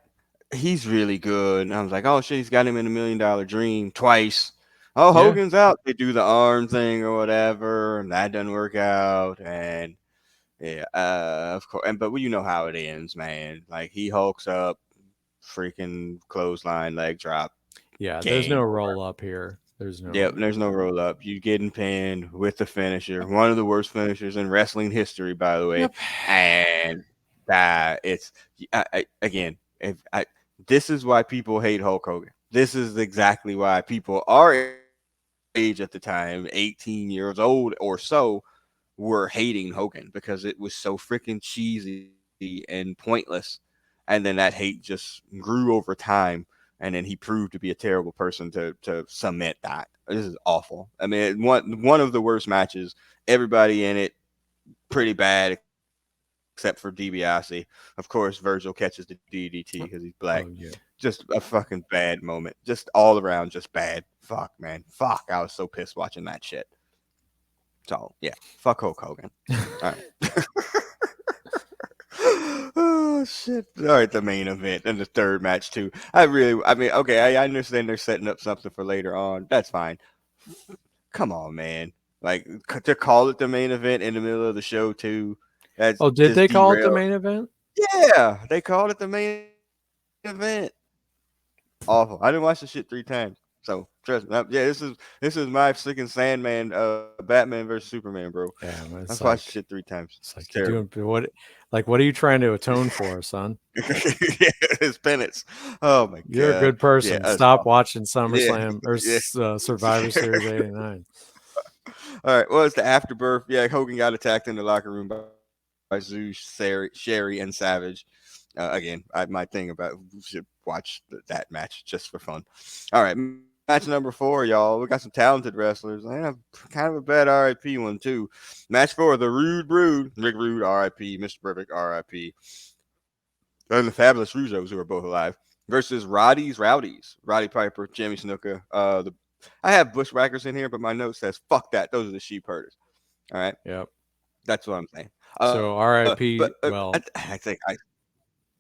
he's really good. And I was like, oh shit, he's got him in $1 Million Dream twice. Oh, Yeah, Hogan's out. They do the arm thing or whatever, and that doesn't work out. And yeah, of course. And but well, you know how it ends, man. Like he hulks up, freaking clothesline, leg drop, yeah. There's no game over. roll up here. There's Yep, no. there's no roll up. You getting pinned with the finisher, one of the worst finishers in wrestling history, by the way. Yep. And that it's again, if I this is why people hate Hulk Hogan. This is exactly why people our age at the time, 18 years old or so, were hating Hogan because it was so freaking cheesy and pointless. And then that hate just grew over time. And then he proved to be a terrible person to cement that. This is awful. I mean, one of the worst matches. Everybody in it pretty bad except for DiBiase. Of course, Virgil catches the DDT because he's black. Just Oh a yeah. fucking bad moment. Just all around, just bad. Fuck, man. Fuck. I was so pissed watching that shit. So yeah, fuck Hulk Hogan. All right. Oh shit! All right, the main event and the third match too. I mean, okay, I understand they're setting up something for later on. That's fine. Come on, man. Like to call it the main event in the middle of the show too. That's Oh, did just they call it the derailed. main event? Yeah, they called it the main event. Awful. I didn't watch the shit 3 times. So trust me. Yeah, this is my freaking Sandman, Batman versus Superman, bro. Yeah, I've man, watched the shit 3 times. It's it's like you're terrible. doing what, like what are you trying to atone for, son? Yeah, his penance. Oh my You're a god. good Yeah, person. that's Stop awful. watching Yeah, SummerSlam or yeah. Survivor Series '89. All right. Well, it's the afterbirth. Yeah, Hogan got attacked in the locker room by Zeus, Sherry, and Savage. Again, my thing about we should watch that match just for fun. All right, match number 4, y'all. We got some talented wrestlers and kind of a bad RIP one too. Match 4, the Rude Brood, Rick Rude, RIP, Mr. Perfect, RIP, and the Fabulous Rougeos, who are both alive, versus Rowdies, Roddy Piper, Jimmy Snuka. I have Bushwhackers in here, but my note says fuck that. Those are the sheep herders. All right, Yep. that's what I'm saying. So But R.I.P. I Well, think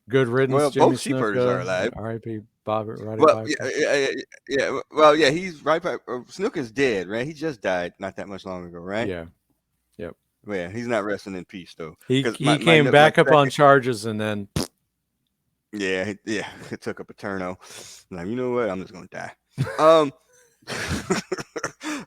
good well, riddance, both Jimmy sheep herders are Snuka. alive. R.I.P. Bob Roddy Well, yeah, Piper. yeah. Well, yeah. He's right. Snuka's dead, right? He just died not that much long ago, right? Yeah. Yep. Well, yeah, he's not resting in peace though, He because he my came note, my back up on second, charges and then yeah, yeah, it took a paterno. Like, you know what? I'm just gonna die. Um,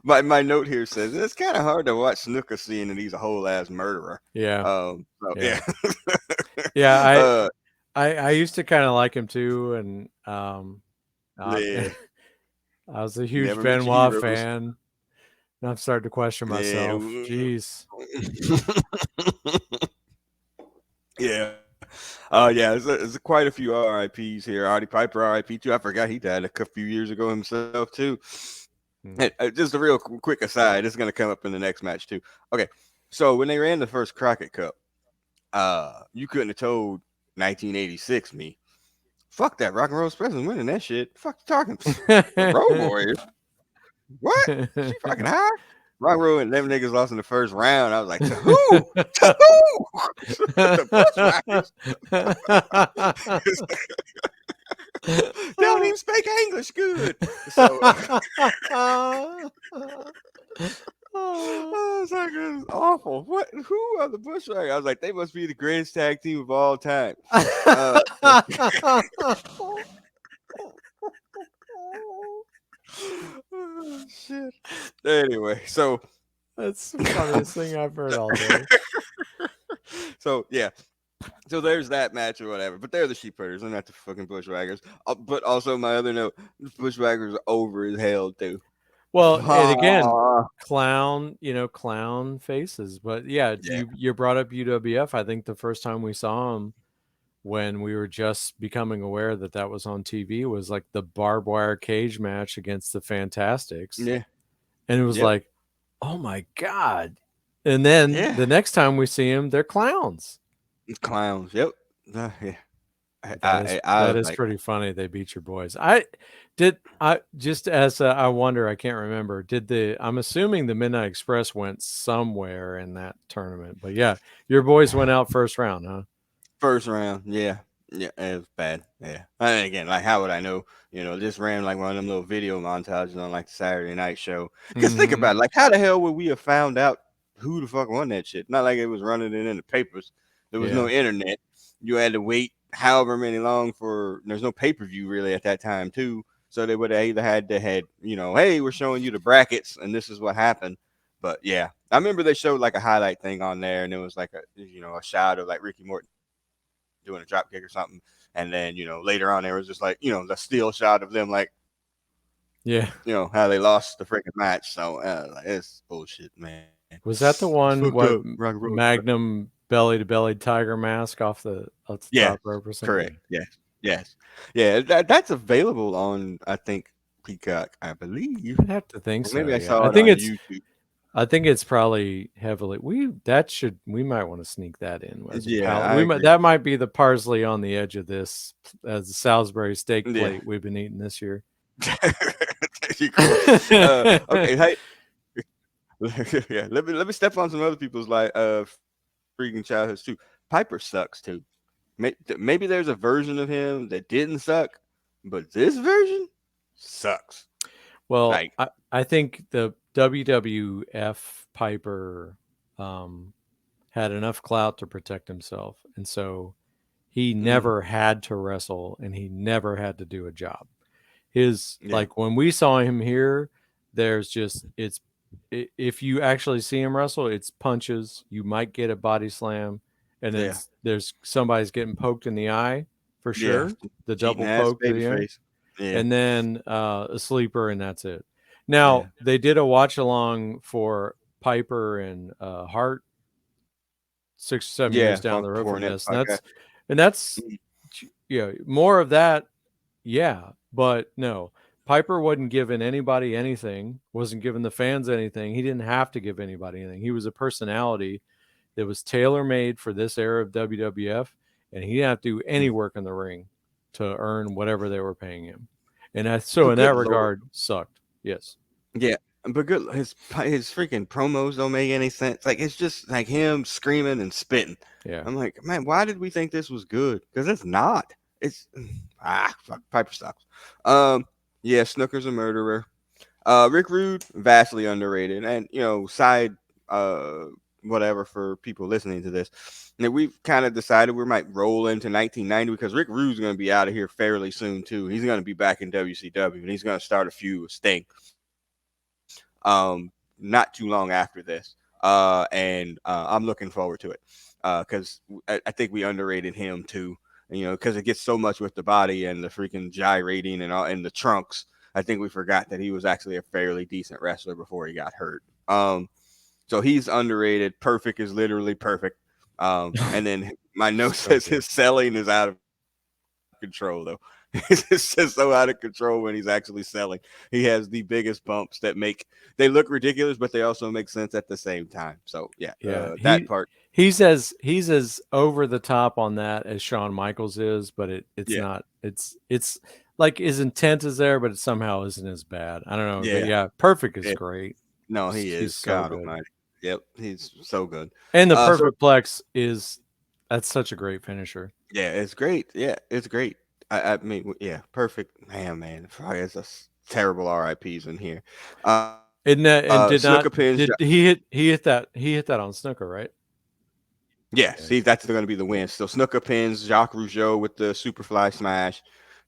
my note here says it's kind of hard to watch Snuka seeing that he's a whole ass murderer. yeah. So Yeah. yeah, Yeah, uh, I used to kind of like him too, and I, yeah, I was a huge never meet your Benoit heroes. fan. And I'm starting to question Yeah, myself. Jeez. yeah. Yeah, there's quite a few RIPs here. Artie Piper, RIP too. I forgot he died a few years ago himself too. Hmm. And, just a real quick aside, this is going to come up in the next match too. Okay, so when they ran the first Crockett Cup, you couldn't have told 1986 me. Fuck that Rock and Roll Express is winning that shit. Fuck you talking? The Road Warriors. What? She fucking high? Rock and Roll and them niggas lost in the first round. I was like, to who? To who? The Bushwhackers. They don't even speak English good. So oh, it's like it's awful. What? Who are the Bushwhackers? I was like, they must be the greatest tag team of all time. Uh, oh, shit. Anyway, That's the funniest thing I've heard all day. so yeah. So there's that match or whatever. But they're the sheepherders. They're not the fucking Bushwhackers. But also my other note, the Bushwhackers are over as hell too. Well, and again, Ah, clown faces. But yeah, yeah. you brought up UWF. I think the first time we saw him when we were just becoming aware that that was on TV was like the barbed wire cage match against the Fantastics. Yeah. And it was Yep. like, oh my God. And then Yeah. the next time we see them, they're clowns. Clowns. Yep. Yeah. I That was is like, pretty funny. They beat your boys. I did. I just as I wonder. I can't remember. Did the? I'm assuming the Midnight Express went somewhere in that tournament. But yeah, your boys went out first round, huh? first round, yeah, yeah, it was bad. Yeah, and again, like, how would I know? Just ran like one of them little video montages on like the Saturday night show. Because think Mm-hmm. about it, like, how the hell would we have found out who the fuck won that shit? Not like it was running it in the papers. There was no Yeah. internet. You had to wait however many long for. There's no pay per view really at that time too. So they would have either had hey, we're showing you the brackets and this is what happened. But yeah, I remember they showed like a highlight thing on there, and it was like a shot of like Ricky Morton doing a drop kick or something, and then later on there was just like the still shot of them like Yeah. how they lost the freaking match. So like, it's bullshit, man. Was that It's the fucked one? up. What Rock and roll. Magnum belly to belly tiger mask off the Yeah, top rope or something? correct. Yeah. Yes, yes, yeah. That's available on I think Peacock, I believe, I'd have to think or so. maybe I Yeah. saw I it think on it's. YouTube. I think it's probably heavily. We might want to sneak that in as a Yeah, palate. I We might agree. that might be the parsley on the edge of this as the Salisbury steak Yeah, plate we've been eating this year. you go. Okay, hey, yeah. Let me step on some other people's like freaking childhoods too. Piper sucks too. Maybe there's a version of him that didn't suck, but this version sucks. Well, Like, I think the WWF Piper had enough clout to protect himself, and so he mm, never had to wrestle, and he never had to do a job. His yeah, like when we saw him here, there's just if you actually see him wrestle, it's punches. You might get a body slam, and then yeah, there's somebody's getting poked in the eye for yeah. sure. The Cheating double ass poke to baby the eye, face. Yeah, and then a sleeper, and that's it. yeah, Now they did a watch along for Piper and Hart 6 or 7 years yeah. down Funk the road before from Net this, podcast. and that's Mm, yeah more of that. Yeah, but no, Piper wasn't giving anybody anything, wasn't giving the fans anything. He didn't have to give anybody anything. He was a personality that was tailor made for this era of WWF, and he didn't have to do any mm. work in the ring to earn whatever they were paying him. And so But in good that lord, regard, sucked. Yes. yeah. But good, his freaking promos don't make any sense. Like, it's just like him screaming and spitting. Yeah. I'm like, man, why did we think this was good? Because it's not. It's fuck, Piper sucks. Um, yeah, Snooker's a murderer. Rick Rude, vastly underrated, and side uh whatever for people listening to this. And we've kind of decided we might roll into 1990 because Rick Rude's going to be out of here fairly soon too. He's going to be back in WCW and he's going to start a feud with Sting. Not too long after this. And I'm looking forward to it because I think we underrated him too. Because it gets so much with the body and the freaking gyrating and all and the trunks. I think we forgot that he was actually a fairly decent wrestler before he got hurt. So he's underrated. Perfect is literally perfect. And then my note So says good. his selling is out of control though. It's just so out of control when he's actually selling. He has the biggest bumps they look ridiculous, but they also make sense at the same time. So yeah, that Yeah, part. he's as over the top on that as Shawn Michaels is, but it's Yeah, not. It's like his intent is there, but it somehow isn't as bad. I don't know, but yeah, yeah, Perfect is yeah. great. No, he He's is so God good, Almighty. Yep, he's so good. and the So Perfect Plex is that's such a great finisher. yeah, it's great. Yeah, it's great. I mean, yeah, perfect. Man, probably has terrible RIPS in here. And Snuka did pins. not did he hit that on Snooker, right? Yes, Yeah. that's going to be the win. So Snuka pins Jacques Rougeau with the Superfly Smash.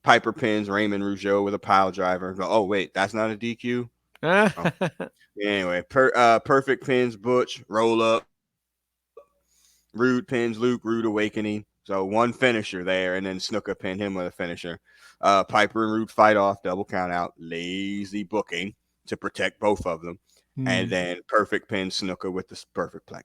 Piper pins Raymond Rougeau with a pile driver. Oh wait, that's not a DQ. Oh, anyway, perfect pins Butch roll up. Rude pins Luke Rude awakening. So one finisher there, and then Snuka pinned him with a finisher. Piper and Rude fight off, double count out, lazy booking to protect both of them, and Hmm. then perfect pin Snuka with the perfect plex.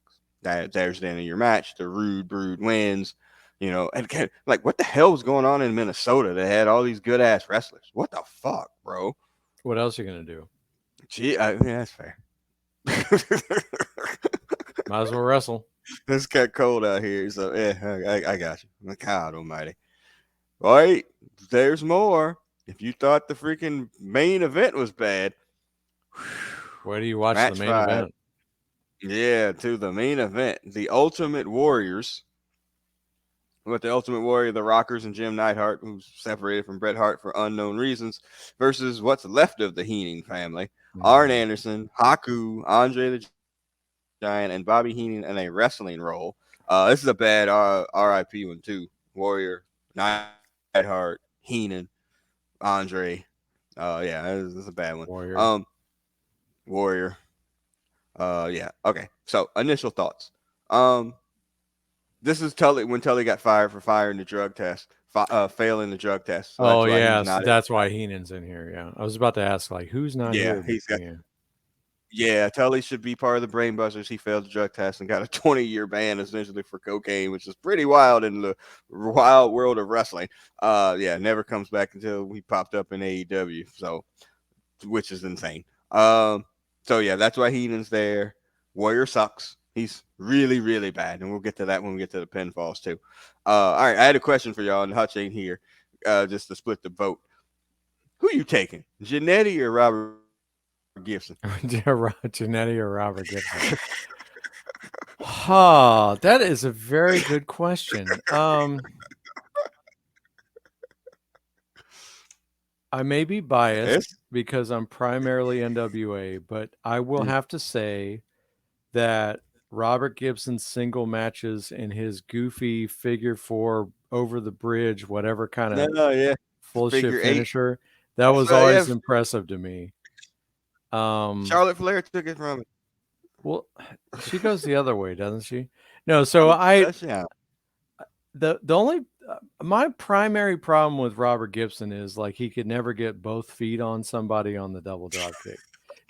There's the end of your match. The Rude Brood wins. And like, what the hell was going on in Minnesota that had all these good ass wrestlers? What the fuck, bro? What else are you gonna do? Gee, yeah, that's fair. Might as well wrestle. It's got cold out here, so yeah, I got you. God Almighty! Wait, there's more. If you thought the freaking main event was bad, Where do you watch the match main five, event? yeah, to the main event, the Ultimate Warriors with the Ultimate Warrior, the Rockers, and Jim Neidhart, who's separated from Bret Hart for unknown reasons, versus what's left of the Heenan family: Arn Mhm. Anderson, Haku, Andre the Giant, and Bobby Heenan in a wrestling role. This is a bad RIP one too. Warrior, Neidhart, Heenan, Andre. Yeah, this is a bad one. Warrior. Warrior. Yeah. Okay. So initial thoughts. Um, this is Tully when Tully got fired for firing the drug test, failing the drug test. So Oh that's why he's yes, not in. that's why Heenan's in here. Yeah, I was about to ask like who's not Yeah, here, but he's got. yeah. Yeah, Tully should be part of the Brain Busters. He failed the drug test and got a 20-year ban essentially for cocaine, which is pretty wild in the wild world of wrestling. Yeah, never comes back until he popped up in AEW. So, which is insane. Um, so yeah, that's why Heenan's there. Warrior sucks. He's really, really bad, and we'll get to that when we get to the pinfalls too. All right, I had a question for y'all, and Hutch ain't here, just to split the vote. Who you taking, Janetti or Robert Gibson? Janetti or Robert Gibson? Huh, that is a very good question. I may be Yes. biased because I'm primarily NWA, but I will Mm. have to say that Robert Gibson's single matches and his goofy figure four over the bridge, whatever kind of No, yeah, full shit figure eight. finisher, that That's was right. Yeah, always impressive to me. Um, Charlotte Flair took it from him. well, she goes the other way, doesn't she? No, so I Does she? Yeah. the only my primary problem with Robert Gibson is like he could never get both feet on somebody on the double drop kick.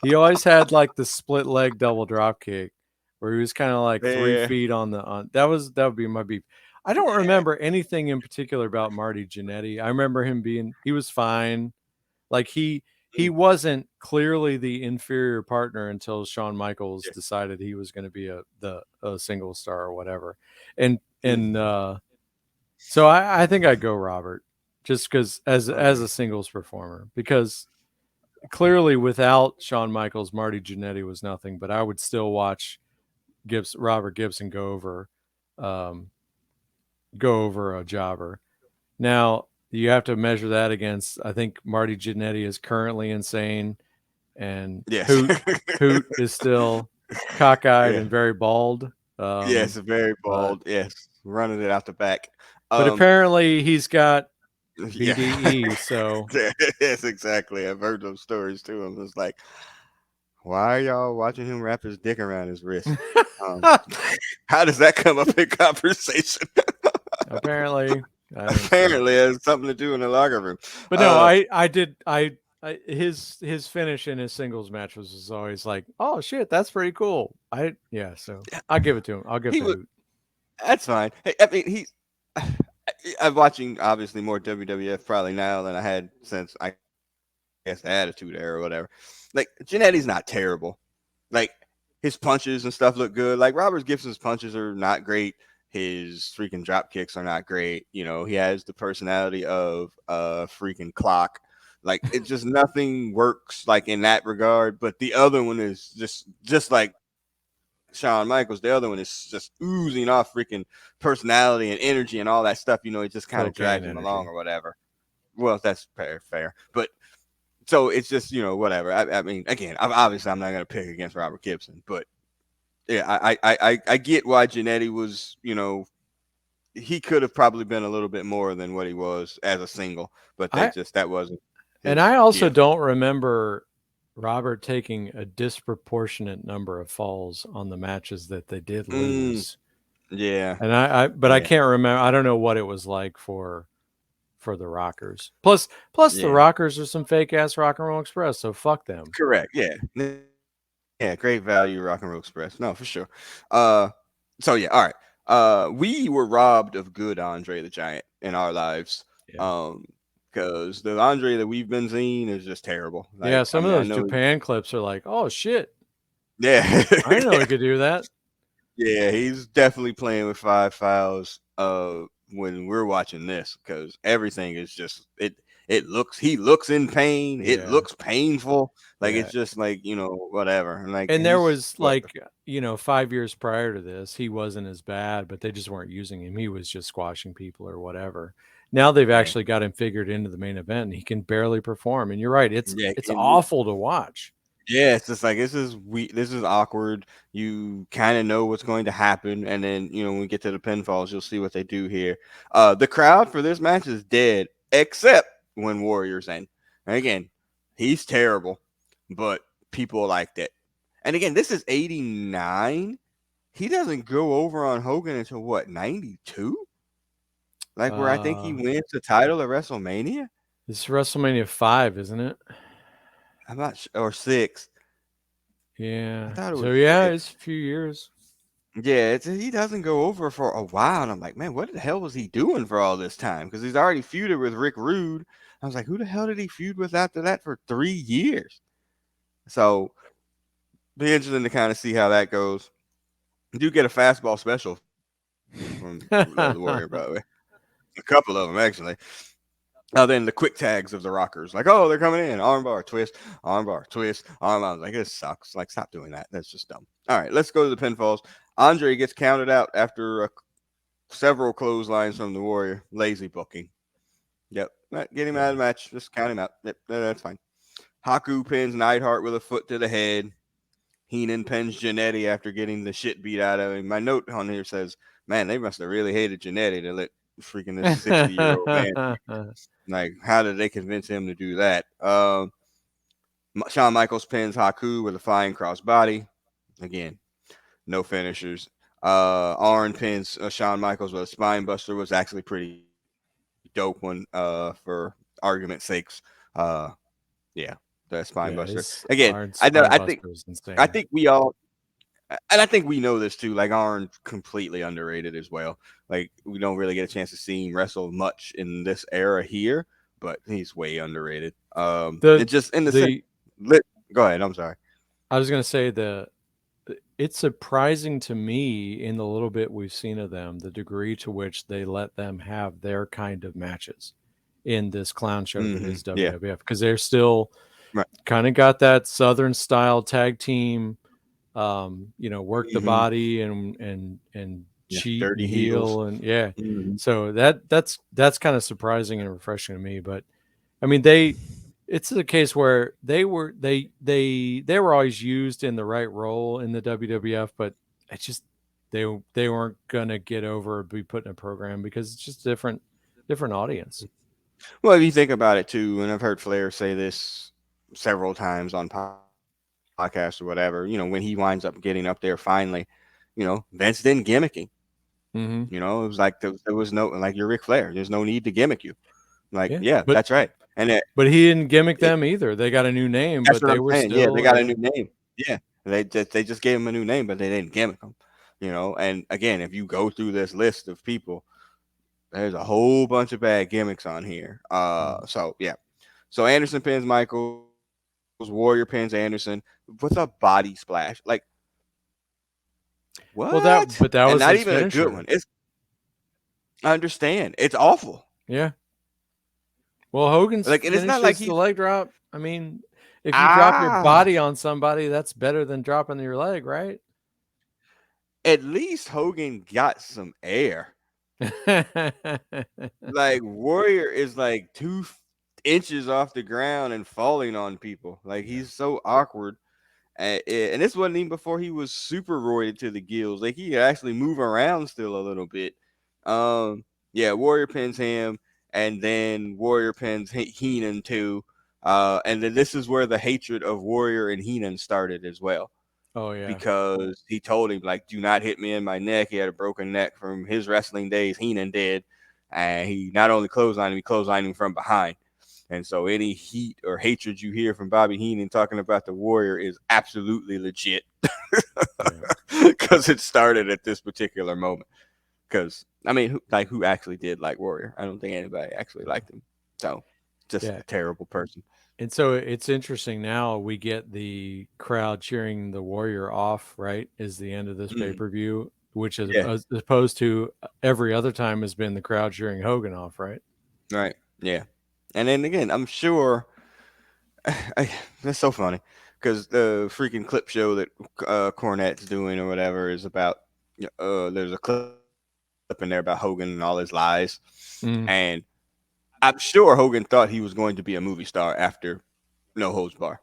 He always had like the split leg double drop kick where he was kind of like 3 feet on the on. That would be my beef. I don't remember anything in particular about Marty Jannetty. I remember him being he was fine. Like he Mm, wasn't clearly the inferior partner until Shawn Michaels yeah. decided he was going to be a single star or whatever. And Mm, so I think I'd go Robert, just because as okay. a singles performer, because clearly without Shawn Michaels, Marty Jannetty was nothing. But I would still watch Robert Gibson um, go over a jobber. Now you have to measure that against. I think Marty Jannetty is currently insane, and Yes. Hoot is still cockeyed Yeah. and very bald. Yes. Very But bald. Yes. Running it out the back. but Um. apparently he's got Yeah. BDE, so Yes. Exactly. I've heard those stories too. I'm just like, why are y'all watching him wrap his dick around his wrist? Um. How does that come up in conversation? apparently I didn't see it. Apparently, it has something to do in the locker room. But no, Uh. I did his finish in his singles match was always like, oh shit, that's pretty cool. Yeah, so I'll give it to him. I'll give it He to was. Hoot. That's fine. Hey, I mean, he's. I'm watching obviously more WWF probably now than I had since I guess the Attitude Era or whatever. Like Jannetty's not terrible. Like his punches and stuff look good. Like Robert Gibson's punches are not great. His freaking drop kicks are not great. He has the personality of a freaking clock. Like it just nothing works like in that regard. But the other one is just like Shawn Michaels. The other one is just oozing off freaking personality and energy and all that stuff. It just kind of drags him Cocaine along or energy. whatever. Well, that's fair. But so it's just whatever. I mean, again, obviously I'm not gonna pick against Robert Gibson, but yeah, I get why Janetti was he could have probably been a little bit more than what he was as a single, but I that wasn't and his I also gift. don't remember Robert taking a disproportionate number of falls on the matches that they did Mm, lose. yeah, And but I yeah, can't remember. I don't know what it was like for the Rockers. Plus the yeah. Rockers are some fake ass Rock and Roll Express, so fuck them. Correct. Yeah, great value Rock and Roll Express. No, for sure. Uh, so yeah, all right. We were robbed of good Andre the Giant in our lives. Yeah. Um, because the Andre that we've been seeing is just terrible. Yeah, Like, I some of mean, I those know, Japan clips are like, "Oh shit, yeah, I didn't know he could do that." yeah, he's definitely playing with 5 fouls. When we're watching this, because everything is just it. It looks he looks in pain. It Yeah. looks painful. Like Yeah. it's just like whatever. And like And there he's was what like, 5 years prior to this, he wasn't as bad, but they just weren't using him. He was just squashing people or whatever. Now they've yeah, actually got him figured into the main event and he can barely perform. And you're right, yeah. it's awful to watch. Yeah, it's just like this is awkward. You kind of know what's going to happen, and then when we get to the pinfalls, you'll see what they do here. The crowd for this match is dead, except when Warriors in. And again, he's terrible, but people liked it. And again, this is '89. He doesn't go over on Hogan until what, '92? Like where I think he Uh wins the title at WrestleMania. this is WrestleMania 5, isn't it? I'm not sure, or six. I Yeah. thought it So was yeah, six. it's a few years. Yeah, he doesn't go over for a while, and I'm like, man, what the hell was he doing for all this time? Because he's already feuded with Rick Rude. I was like, who the hell did he feud with after that for 3 years? So be interesting to kind of see how that goes. You do get a fastball special from the Warrior, by the way. A couple of them actually. Then the quick tags of the Rockers, like, oh, they're coming in, armbar, twist, arm. I was like, this sucks. Like, stop doing that. That's just dumb. All right, let's go to the pinfalls. Andre gets counted out after several clotheslines from the Warrior. Lazy booking. Yep. Get him out of Yeah. the match. Just count him out. Yep, that's fine. Haku pins Neidhart with a foot to the head. Heenan pins Janetti after getting the shit beat out of him. My note on here says, man, they must have really hated Janetti to let freaking this 60-year-old man. Like, how did they convince him to do that? Shawn Michaels pins Haku with a flying crossbody. Again, no finishers. Arn pins Shawn Michaels with a spine buster, was actually pretty dope one for argument's sakes. Uh, yeah, the spine buster. Yeah, Again, his I know. Iron Spine Buster was I think insane. we all, and I think we know this too. Like Arn, completely underrated as well. Like we don't really get a chance to see him wrestle much in this era here, but he's way underrated. The It just in the sense. the Let, go ahead. I'm sorry. I was gonna say it's surprising to me in the little bit we've seen of them, the degree to which they let them have their kind of matches in this clown show that is Yeah. WWF because they're still Right. kind of got that Southern style tag team, work the hmm body and Yeah. cheat and Dirty heels. heel and yeah. hmm So that's kind of surprising and refreshing to me. But I mean, it's a case where they were always used in the right role in the WWF, but it's just they weren't gonna get over or be put in a program because it's just different audience. Well, if you think about it too, and I've heard Flair say this several times on podcasts or whatever, when he winds up getting up there finally, Vince didn't gimmick him. Hmm. It was like there was no, like, you're Ric Flair. There's no need to gimmick you. Like, Yeah, yeah, but that's right. And but he didn't gimmick it them either. They got a new name, that's but what they I'm were saying. Yeah, they still got a new name. Yeah, they just gave him a new name, but they didn't gimmick him. And again, if you go through this list of people, there's a whole bunch of bad gimmicks on here. Mm. So yeah. So Anderson pins Michaels, Warrior pins Anderson with a body splash. Like, what? Well, but And that not was even a his good one. finisher. I understand. It's awful. Yeah. Well, Hogan's Like, and it's not like finishes the he's leg drop. I mean, if you drop your ah. body on somebody, that's better than dropping your leg, right? At least Hogan got some air. Like Warrior is like 2 inches off the ground and falling on people. Like Yeah. he's so awkward. And this wasn't even before he was super roided to the gills. Like he could actually move around still a little bit. Um, yeah, Warrior pins him, and then Warrior pins Heenan too. And then this is where the hatred of Warrior and Heenan started as well, Oh yeah. because he told him, like, do not hit me in my neck. He had a broken neck from his wrestling days. Heenan did, and he not only clotheslined him, he clotheslined him from behind. And so any heat or hatred you hear from Bobby Heenan talking about the Warrior is absolutely legit Yeah. because it started at this particular moment. Because I mean, who actually did like Warrior? I don't think anybody actually liked him. So just Yeah. a terrible person. And so it's interesting now we get the crowd cheering the Warrior off, right? Is the end of this Mm, pay-per-view, which is yeah, as opposed to every other time has been the crowd cheering Hogan off, right? right. Yeah, and then again, I'm sure that's so funny because the freaking clip show that Cornette's doing or whatever is about. There's a clip in there about Hogan and all his lies, and Mm, I'm sure Hogan thought he was going to be a movie star after No Holds Bar.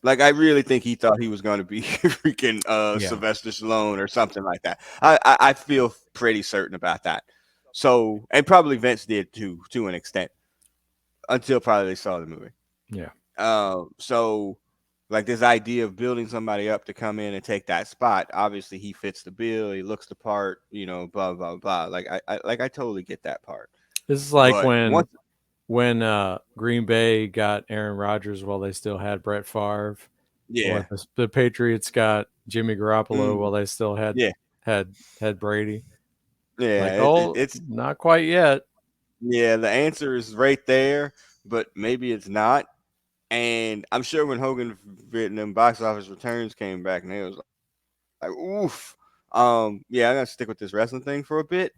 Like I really think he thought he was going to be freaking yeah. Sylvester Stallone or something like that. I feel pretty certain about that. So and probably Vince did too to an extent until probably they saw the movie. Yeah. So like this idea of building somebody up to come in and take that spot. Obviously, he fits the bill. He looks the part. Blah blah blah. Like I totally get that part. This is like But once, when Green Bay got Aaron Rodgers while they still had Brett Favre, or yeah, the Patriots got Jimmy Garoppolo mm, while they still yeah, had had Brady. yeah, Like, oh, it's not quite yet. yeah. The answer is right there, but maybe it's not. And I'm sure when Hogan written them box office returns came back, and they was like, "Oof, yeah, I'm gonna stick with this wrestling thing for a bit."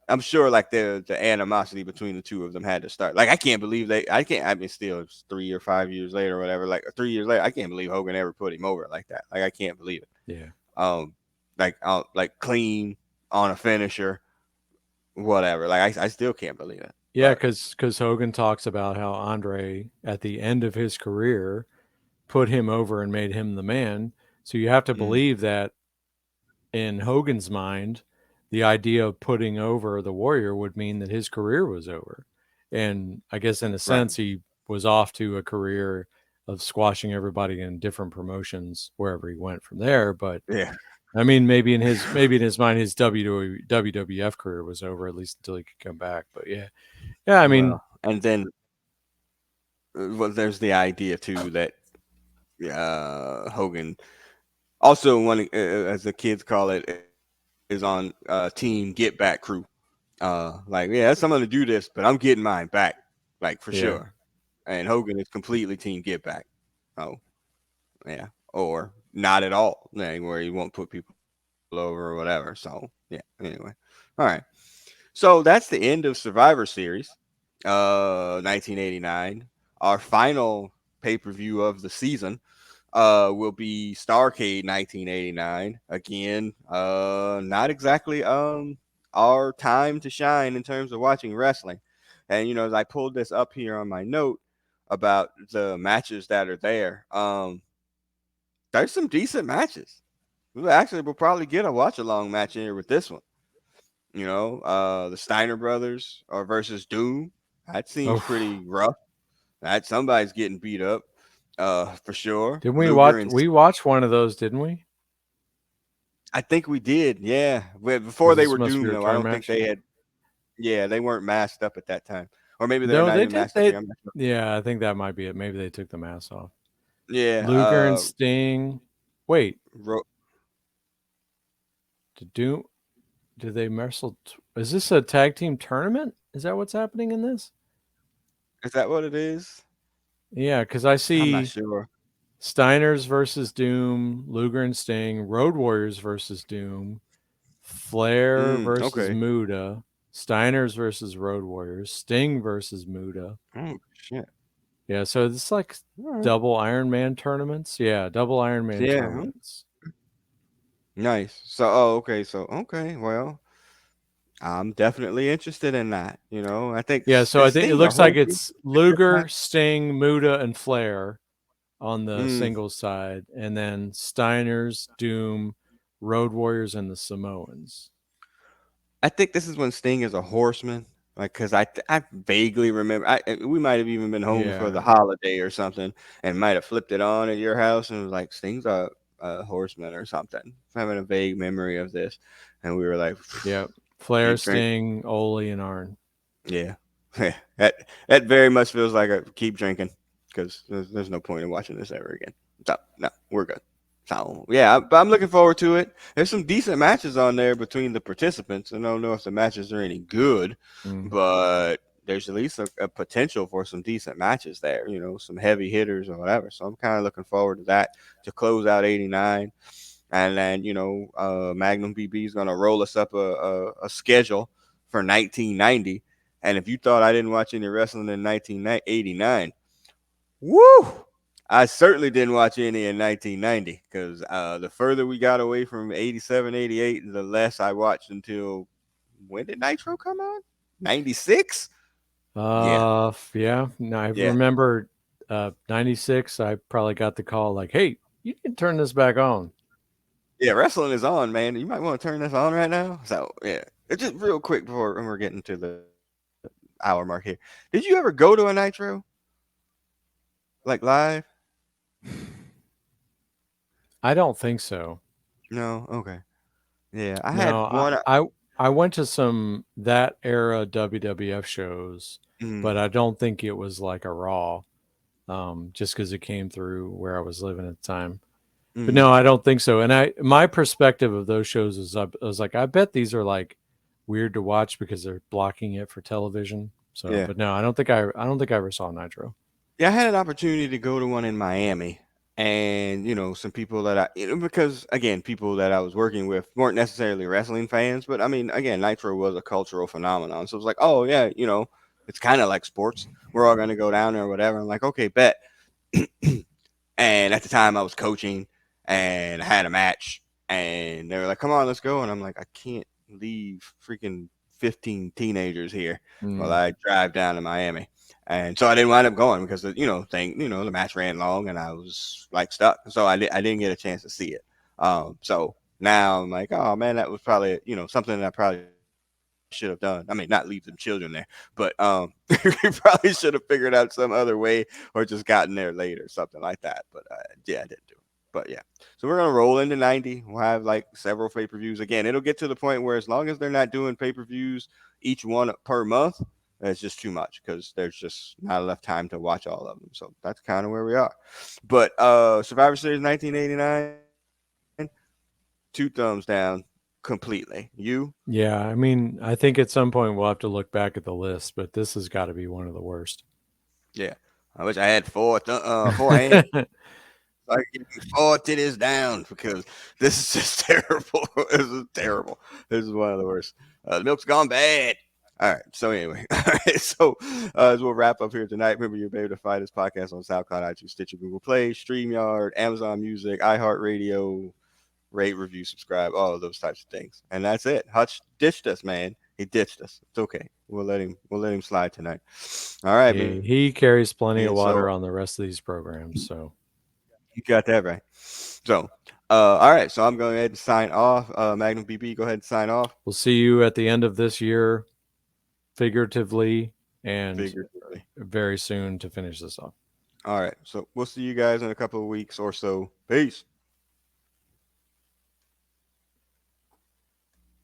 I'm sure like the animosity between the two of them had to start. Like I can't believe they. I can't. I mean, still it's 3 or 5 years later, or whatever. Like 3 years later, I can't believe Hogan ever put him over like that. Like I can't believe it. Yeah. Um, like clean on a finisher, whatever. Like I still can't believe it. Yeah, But because Hogan talks about how Andre at the end of his career put him over and made him the man. So you have to mm, believe that in Hogan's mind, the idea of putting over the Warrior would mean that his career was over. And I guess in a right, sense, he was off to a career of squashing everybody in different promotions wherever he went from there. But yeah. I mean, maybe in his mind, his WWF career was over at least until he could come back. But yeah, yeah. I mean, Well, and then well, there's the idea too that Hogan also one as the kids call it is on team get back crew. Like yeah, I'm gonna do this, but I'm getting mine back, like for yeah, sure. And Hogan is completely team get back. Oh yeah, or not at all, like, where he won't put people over or whatever. So yeah. Anyway, all right. So that's the end of Survivor Series, 1989. Our final pay per view of the season will be Starcade 1989. Again, not exactly our time to shine in terms of watching wrestling. And as I pulled this up here on my note about the matches that are there, there's some decent matches. We'll probably get a watch along match in here with this one. The Steiner brothers are versus Doom. That seems oh, pretty rough. That somebody's getting beat up, for sure. didn't we Luger watch? and We watched one of those, didn't we? I think we did, yeah. Or Before they this were must be Doom, a though, I return don't think match. they had. Yeah, they weren't masked up at that time, or maybe they're No, not they even did. masked up They here. I'm not sure. yeah, I think that might be it. Maybe they took the mask off. Yeah, Luger and Sting. Wait, did Doom? Did they wrestle? Is this a tag team tournament? Is that what's happening in this? is that what it is? Yeah, because I I'm not see sure. Steiners versus Doom, Luger and Sting, Road Warriors versus Doom, Flair versus Okay. Muda, Steiners versus Road Warriors, Sting versus Muda. Oh shit. Yeah, so it's like All right. double Iron Man tournaments. Yeah, double Iron Man Yeah. tournaments. Nice. So, okay. So, okay. Well, I'm definitely interested in that. I think Yeah, so I because think it Sting, the looks whole like thing, it's just not. Luger, Sting, Muda, and Flair on the Mm, singles side, and then Steiners, Doom, Road Warriors, and the Samoans. I think this is when Sting is a horseman. Like, cause I vaguely remember we might have even been home for the Yeah, holiday or something, and might have flipped it on at your house and was like Sting's a horseman or something. I'm having a vague memory of this, and we were like, yeah. Flair, keep drinking. Sting, Ole, and Arn. Yeah, that very much feels like a keep drinking, because there's no point in watching this ever again. So no, we're good. So yeah, but I'm looking forward to it. There's some decent matches on there between the participants. I don't know if the matches are any good, Mm. but there's at least a potential for some decent matches there. You know, some heavy hitters or whatever. So I'm kind of looking forward to that to close out '89, and then Magnum BB is gonna roll us up a schedule for 1990. And if you thought I didn't watch any wrestling in 1989, woo! I certainly didn't watch any in 1990 because the further we got away from 87, 88, the less I watched until when did Nitro come on? 96? Yeah, Yeah. No, I yeah, remember 96. I probably got the call like, hey, you can turn this back on. yeah. Wrestling is on, man. You might want to turn this on right now. So, yeah. It's just real quick before we're getting to the hour mark here. Did you ever go to a Nitro? Like live? I don't think so. No? Okay. Yeah, I had No, one. I went to some that era WWF shows, but Mm, I don't think it was like a Raw, just because it came through where I was living at the time. But mm, no, I don't think so. And my perspective of those shows is I was like, I bet these are like weird to watch because they're blocking it for television. So, yeah. but no, I don't think I ever saw Nitro. Yeah, I had an opportunity to go to one in Miami, and some people that because again, people that I was working with weren't necessarily wrestling fans, but I mean, again, Nitro was a cultural phenomenon, so it was like, oh yeah, it's kind of like sports. We're all gonna go down there or whatever. I'm like, okay, bet. And at the time, I was coaching, and I had a match, and they were like, "Come on, let's go," and I'm like, I can't leave freaking 15 teenagers here while Mm, I drive down to Miami. And so I didn't wind up going because the match ran long and I was like stuck. So I didn't get a chance to see it. So now I'm like, oh man, that was probably something that I probably should have done. I mean, not leave them children there, but we probably should have figured out some other way or just gotten there late or something like that. But yeah, I didn't do it. But yeah, so we're gonna roll into 90. We'll have like several pay-per-views. Again, it'll get to the point where as long as they're not doing pay-per-views each one per month, it's just too much because there's just not enough time to watch all of them. So that's kind of where we are. But Survivor Series 1989, two thumbs down completely. You? yeah, I mean, I think at some point we'll have to look back at the list, but this has got to be one of the worst. Yeah. I wish I had four hands. I could give you four titties down because this is just terrible. This is terrible. This is one of the worst. The milk's gone bad. All right. So anyway, all right. So as we'll wrap up here tonight, remember you'll be able to find this podcast on SoundCloud, iTunes, Stitcher, Google Play, StreamYard, Amazon Music, iHeartRadio. Rate, review, subscribe, all of those types of things. And that's it. Hutch ditched us, man. He ditched us. It's okay. We'll let him slide tonight. All right, man. He carries So plenty of water on the rest of these programs. So you got that right. So, all right. So I'm going ahead and sign off. Magnum BB, go ahead and sign off. we'll see you at the end of this year, figuratively, and Figuratively. very soon to finish this off. All right. So we'll see you guys in a couple of weeks or so. Peace.